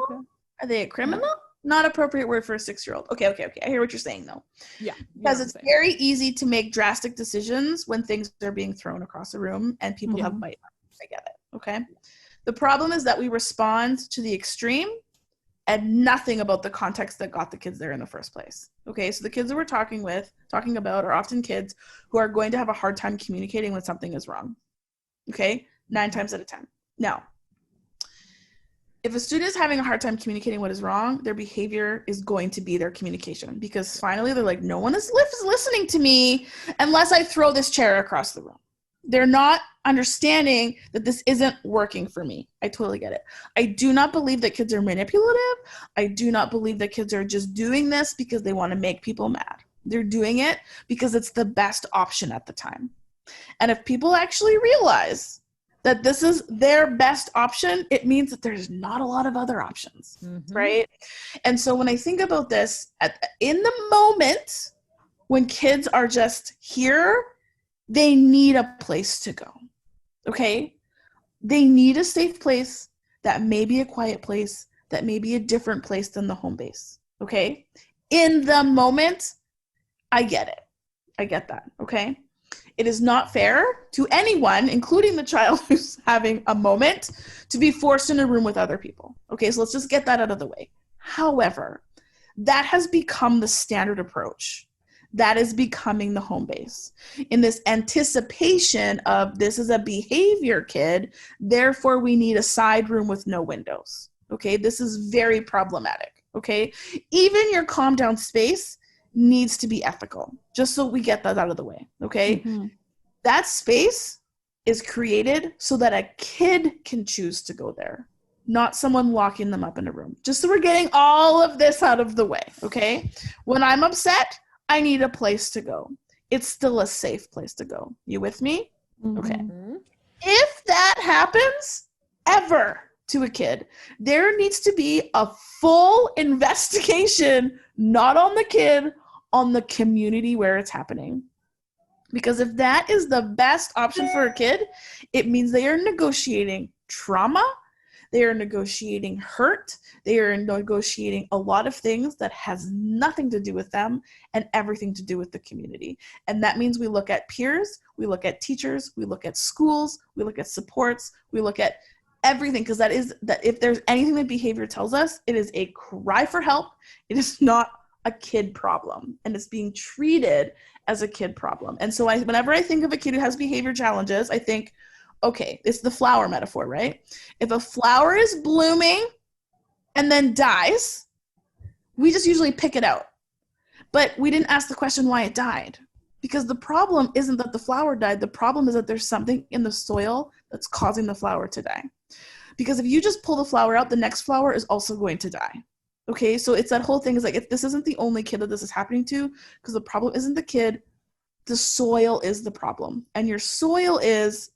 S4: Are they a criminal? Not appropriate word for a 6-year-old. Okay. I hear what you're saying though.
S3: Yeah.
S4: Because it's very easy to make drastic decisions when things are being thrown across the room and people have bite marks. I get it. Okay. The problem is that we respond to the extreme and nothing about the context that got the kids there in the first place. Okay. So the kids that we're talking about are often kids who are going to have a hard time communicating when something is wrong. Okay. 9 times out of 10. Now, if a student is having a hard time communicating what is wrong, their behavior is going to be their communication, because finally they're like, no one is listening to me unless I throw this chair across the room. They're not understanding that this isn't working for me. I totally get it. I do not believe that kids are manipulative. I do not believe that kids are just doing this because they want to make people mad. They're doing it because it's the best option at the time. And if people actually realize that this is their best option, it means that there's not a lot of other options, right? And so when I think about this, in the moment when kids are just here, they need a place to go, okay? They need a safe place that may be a quiet place, that may be a different place than the home base, okay? In the moment, I get it. I get that, okay? It is not fair to anyone, including the child who's having a moment, to be forced in a room with other people. Okay, so let's just get that out of the way. However, that has become the standard approach. That is becoming the home base. In this anticipation of this is a behavior kid, therefore we need a side room with no windows. Okay, this is very problematic. Okay, even your calm down space needs to be ethical, just so we get that out of the way, okay? That space is created so that a kid can choose to go there, not someone locking them up in a room. Just so we're getting all of this out of the way, okay? When I'm upset, I need a place to go. It's still a safe place to go. You with me? Okay. If that happens ever to a kid, there needs to be a full investigation, not on the kid, on the community where it's happening. Because if that is the best option for a kid, it means they are negotiating trauma, they are negotiating hurt, they are negotiating a lot of things that has nothing to do with them and everything to do with the community. And that means we look at peers, we look at teachers, we look at schools, we look at supports, we look at everything, because that if there's anything that behavior tells us, it is a cry for help. It is not a kid problem, and it's being treated as a kid problem. And so whenever I think of a kid who has behavior challenges, I think, okay, it's the flower metaphor, right? If a flower is blooming and then dies, we just usually pick it out. But we didn't ask the question why it died. Because the problem isn't that the flower died. The problem is that there's something in the soil that's causing the flower to die. Because if you just pull the flower out, the next flower is also going to die. Okay, so it's that whole thing is like, if this isn't the only kid that this is happening to, because the problem isn't the kid, the soil is the problem. And your soil is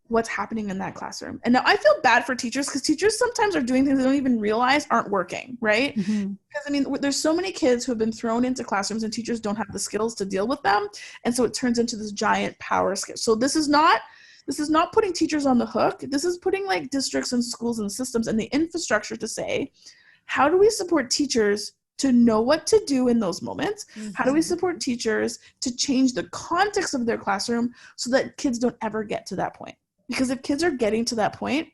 S4: what's happening in that classroom. And now I feel bad for teachers, because teachers sometimes are doing things they don't even realize aren't working, right? Because I mean, there's so many kids who have been thrown into classrooms and teachers don't have the skills to deal with them. And so it turns into this giant power skill. So this is not putting teachers on the hook. This is putting like districts and schools and systems and the infrastructure to say, how do we support teachers to know what to do in those moments? How do we support teachers to change the context of their classroom so that kids don't ever get to that point? Because if kids are getting to that point,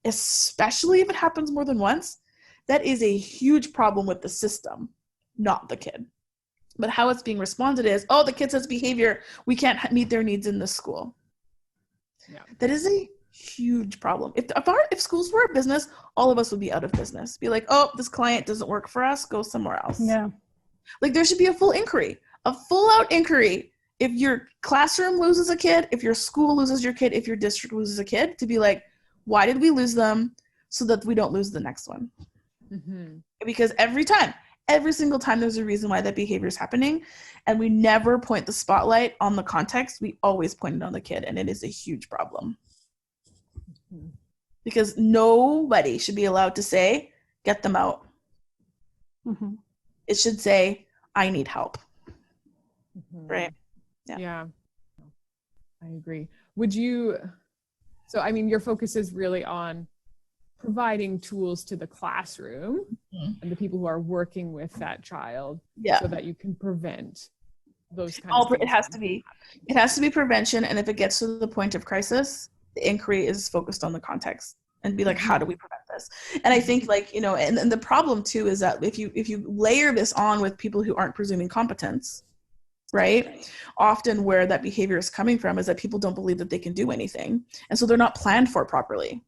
S4: especially if it happens more than once, that is a huge problem with the system, not the kid. But how it's being responded is, oh, the kid has behavior, we can't meet their needs in this school. Yeah. That is a huge problem. If schools were a business, all of us would be out of business. Be like, oh, this client doesn't work for us, go somewhere else.
S2: Yeah.
S4: Like there should be a full inquiry, a full out inquiry. If your classroom loses a kid, if your school loses your kid, if your district loses a kid, to be like, why did we lose them, so that we don't lose the next one? Because every single time there's a reason why that behavior is happening, and we never point the spotlight on the context. We always point it on the kid, and it is a huge problem. because nobody should be allowed to say, get them out.
S2: Mm-hmm.
S4: It should say, I need help. Right?
S3: Yeah. I agree. So I mean, your focus is really on providing tools to the classroom and the people who are working with that child so that you can prevent those kinds of things.
S4: It has to be prevention. And if it gets to the point of crisis, the inquiry is focused on the context and be like, how do we prevent this? And I think like, and the problem too is that if you layer this on with people who aren't presuming competence, right? Often where that behavior is coming from is that people don't believe that they can do anything. And so they're not planned for properly.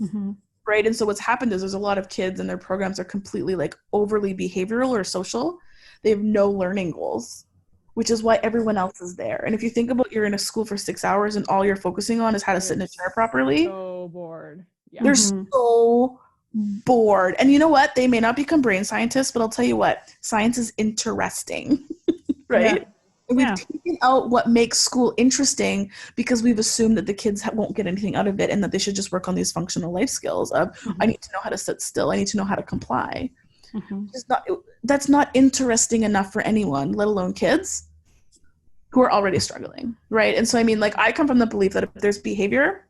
S2: Mm-hmm.
S4: Right. And so what's happened is there's a lot of kids and their programs are completely like overly behavioral or social. They have no learning goals, which is why everyone else is there. And if you think about you're in a school for 6 hours and all you're focusing on is how to sit in a chair properly.
S3: So bored. Yeah.
S4: They're so bored. And you know what? They may not become brain scientists, but I'll tell you what, science is interesting. Right? Yeah. And we've taken out what makes school interesting because we've assumed that the kids won't get anything out of it and that they should just work on these functional life skills of, I need to know how to sit still. I need to know how to comply. That's not interesting enough for anyone, let alone kids who are already struggling, right? And so, I mean, like, I come from the belief that if there's behavior,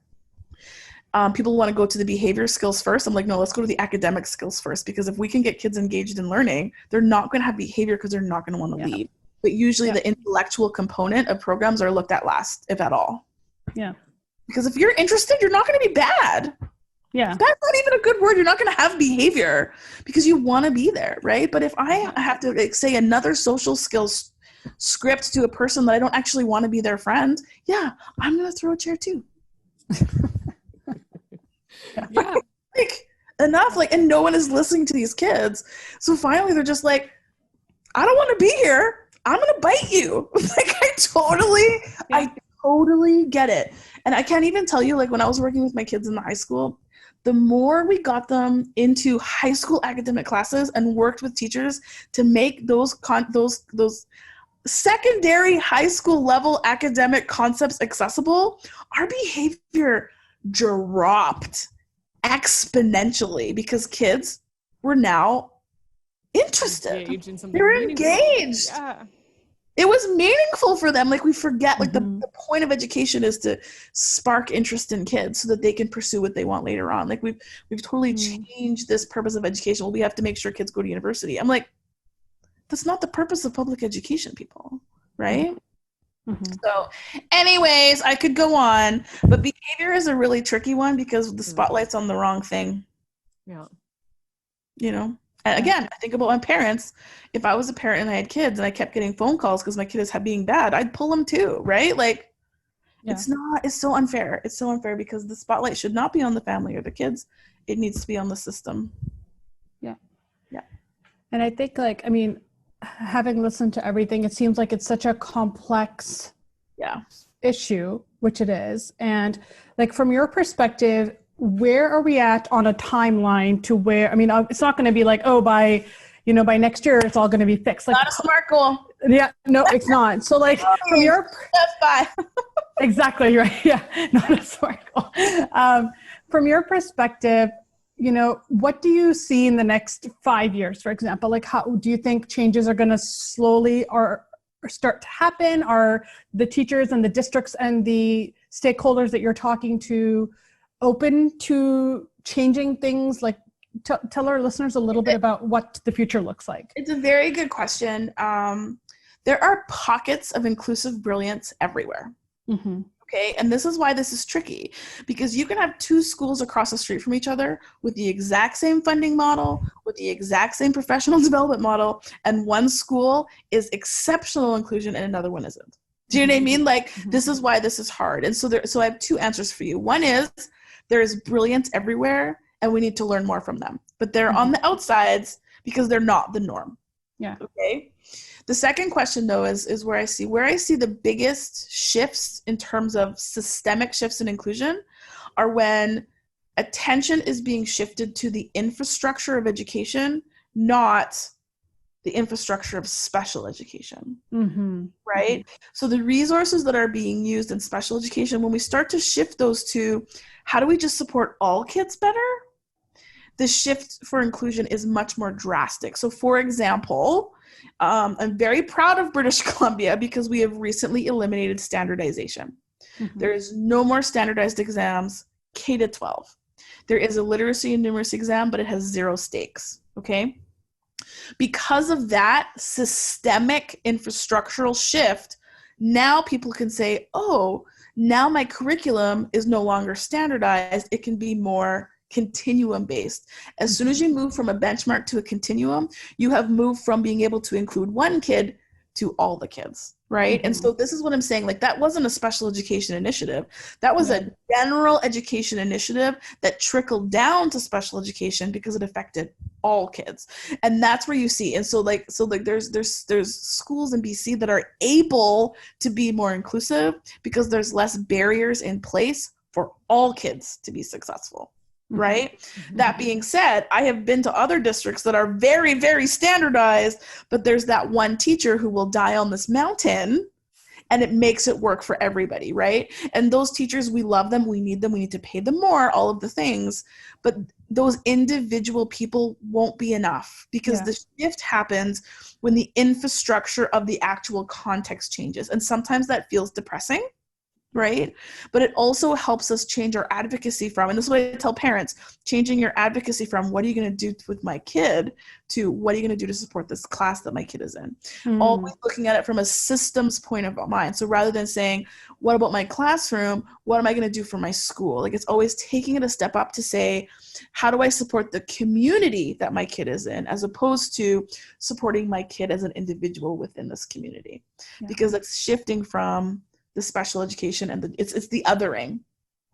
S4: people want to go to the behavior skills first. I'm like, no, let's go to the academic skills first, because if we can get kids engaged in learning, they're not going to have behavior because they're not going to want to leave. But usually the intellectual component of programs are looked at last, if at all.
S2: Yeah.
S4: Because if you're interested, you're not going to be bad.
S2: Yeah.
S4: That's not even a good word. You're not going to have behavior because you want to be there, right? But if I have to say another social skills script to a person that I don't actually want to be their friend, I'm going to throw a chair too. Like, enough. Like, and no one is listening to these kids. So finally they're just like, I don't want to be here. I'm going to bite you. Like, I totally get it. And I can't even tell you, like, when I was working with my kids in the high school, the more we got them into high school academic classes and worked with teachers to make those secondary high school level academic concepts accessible, our behavior dropped exponentially because kids were now interested. They're engaged.
S3: Yeah.
S4: It was meaningful for them. Like, we forget, like, the point of education is to spark interest in kids so that they can pursue what they want later on. Like, we've totally changed this purpose of education. Well, we have to make sure kids go to university. I'm like, that's not the purpose of public education, people, right? So anyways, I could go on, but behavior is a really tricky one because the spotlight's on the wrong thing.
S3: Yeah.
S4: And again, I think about my parents. If I was a parent and I had kids and I kept getting phone calls because my kid is being bad, I'd pull them too, right? Like, it's so unfair. It's so unfair because the spotlight should not be on the family or the kids. It needs to be on the system.
S2: Yeah.
S4: Yeah.
S2: And I think, like, I mean, having listened to everything, it seems like it's such a complex issue, which it is. And, like, from your perspective, where are we at on a timeline to where, I mean, it's not going to be like, oh, by next year, it's all going to be fixed. Like,
S4: not a SMART goal.
S2: Yeah, no, it's not. So, like, from your, exactly right. Yeah, not a SMART goal. From your perspective, what do you see in the next 5 years, for example? Like, how do you think changes are going to slowly or start to happen? Are the teachers and the districts and the stakeholders that you're talking to open to changing things? Like, tell our listeners a little bit about what the future looks like.
S4: It's a very good question. There are pockets of inclusive brilliance everywhere. Okay, and this is why this is tricky, because you can have two schools across the street from each other with the exact same funding model, with the exact same professional development model, and one school is exceptional inclusion and another one isn't. Do you know what I mean? Like, this is why this is hard. And so I have two answers for you. One is, there is brilliance everywhere and we need to learn more from them, but they're on the outsides because they're not the norm.
S2: Yeah.
S4: Okay. The second question, though, is where I see the biggest shifts in terms of systemic shifts in inclusion are when attention is being shifted to the infrastructure of education, not the infrastructure of special education,
S2: Mm-hmm.
S4: right? So the resources that are being used in special education, when we start to shift those to how do we just support all kids better, the shift for inclusion is much more drastic. So for example, I'm very proud of British Columbia because we have recently eliminated standardization.
S2: Mm-hmm.
S4: There is no more standardized exams K to 12. There is a literacy and numeracy exam, but it has 0 stakes, okay? Because of that systemic infrastructural shift, now people can say, oh, now my curriculum is no longer standardized. It can be more continuum based. As soon as you move from a benchmark to a continuum, you have moved from being able to include one kid to all the kids, right?
S2: Mm-hmm.
S4: And so this is what I'm saying, like that wasn't a special education initiative. That was a general education initiative that trickled down to special education because it affected all kids. And that's where you see. And so there's schools in BC that are able to be more inclusive because there's less barriers in place for all kids to be successful. Right? Mm-hmm. That being said, I have been to other districts that are very, very standardized, but there's that one teacher who will die on this mountain and it makes it work for everybody, right? And those teachers, we love them, we need to pay them more, all of the things, but those individual people won't be enough because the shift happens when the infrastructure of the actual context changes. And sometimes that feels depressing. Right? But it also helps us change our advocacy from, and this is what I tell parents, changing your advocacy from what are you going to do with my kid to what are you going to do to support this class that my kid is in. Always looking at it from a systems point of mind. So rather than saying, what about my classroom? What am I going to do for my school? Like it's always taking it a step up to say, how do I support the community that my kid is in, as opposed to supporting my kid as an individual within this community? Because it's shifting from the special education and it's the othering.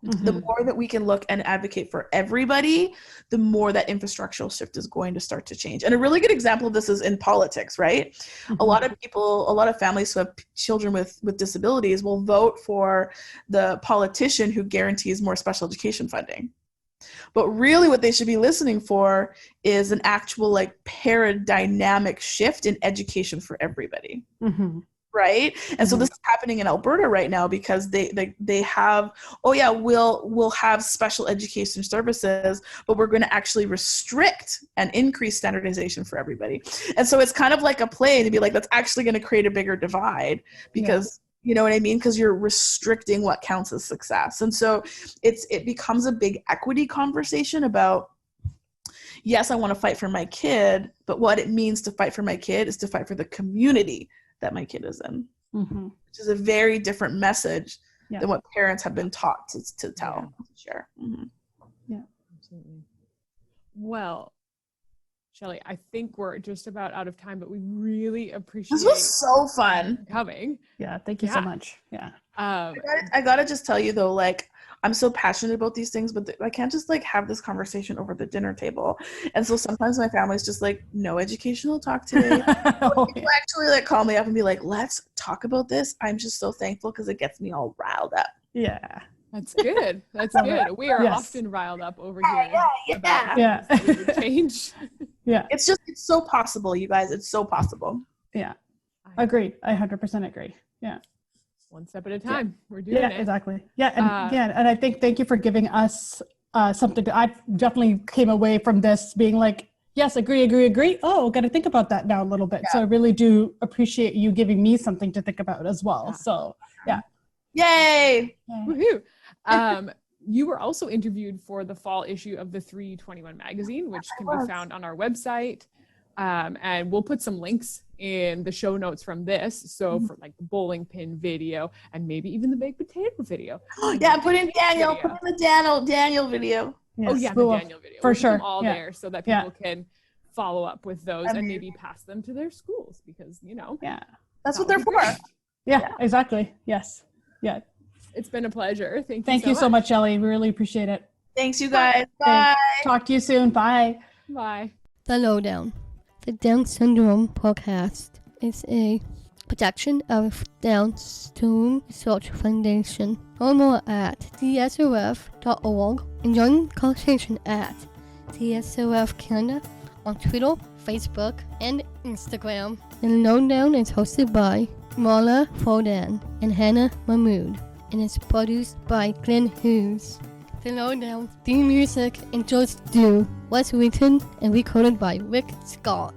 S4: Mm-hmm. The more that we can look and advocate for everybody, the more that infrastructural shift is going to start to change. And a really good example of this is in politics, right? Mm-hmm. A lot of families who have children with disabilities will vote for the politician who guarantees more special education funding. But really what they should be listening for is an actual like paradigmatic shift in education for everybody. Mm-hmm. Right? And so this is happening in Alberta right now because they have, we'll have special education services, but we're going to actually restrict and increase standardization for everybody. And so it's kind of like a play to be like, that's actually going to create a bigger divide because you know what I mean? Because you're restricting what counts as success. And so it becomes a big equity conversation about, yes, I want to fight for my kid, but what it means to fight for my kid is to fight for the community that my kid is in, which is a very different message than what parents have been taught to tell, to share. Mm-hmm.
S3: Yeah, absolutely. Well, Shelly, I think we're just about out of time, but we really appreciate
S4: this was so fun
S3: coming.
S2: Yeah, thank you so much. Yeah.
S4: I gotta just tell you though, like I'm so passionate about these things, but I can't just like have this conversation over the dinner table. And so sometimes my family's just like, no educational talk today. People actually like call me up and be like, let's talk about this. I'm just so thankful because it gets me all riled up.
S2: Yeah.
S3: That's good. That's good. We are often riled up over here.
S2: Yeah.
S3: Change.
S2: Yeah.
S4: It's so possible, you guys. It's so possible.
S2: Yeah. Agreed. I 100% agree. Yeah.
S3: One step at a time. We're doing it.
S2: Exactly. Yeah. And and I think thank you for giving us something I definitely came away from this being like, yes, agree. Oh, got to think about that now a little bit. So I really do appreciate you giving me something to think about as well. So yeah.
S4: Yay.
S3: Woohoo. You were also interviewed for the fall issue of the 321 magazine, which can be found on our website. And we'll put some links in the show notes from this. So for like the bowling pin video and maybe even the baked potato video.
S4: Yeah, put in the Daniel video.
S3: Yes. Oh yeah, the Daniel video.
S2: For sure.
S3: Them all there so that people can follow up with those and maybe pass them to their schools because, you know.
S2: Yeah.
S4: That's what they're for.
S2: Yeah, exactly. Yes. Yeah.
S3: It's been a pleasure.
S2: Thank you so much, Shelly. We really appreciate it.
S4: Thanks, you guys. Bye.
S2: Talk to you soon. Bye.
S3: Bye.
S1: The Lowdown. The Down Syndrome podcast is a production of Down Syndrome Research Foundation. Learn more at dsof.org and join the conversation at DSOF Canada
S6: on Twitter, Facebook, and Instagram. The Lowdown is hosted by Marla Folden and Hannah Mahmood, and is produced by Glenn Hughes. The Lowdown theme music and George Dew was written and recorded by Rick Scott.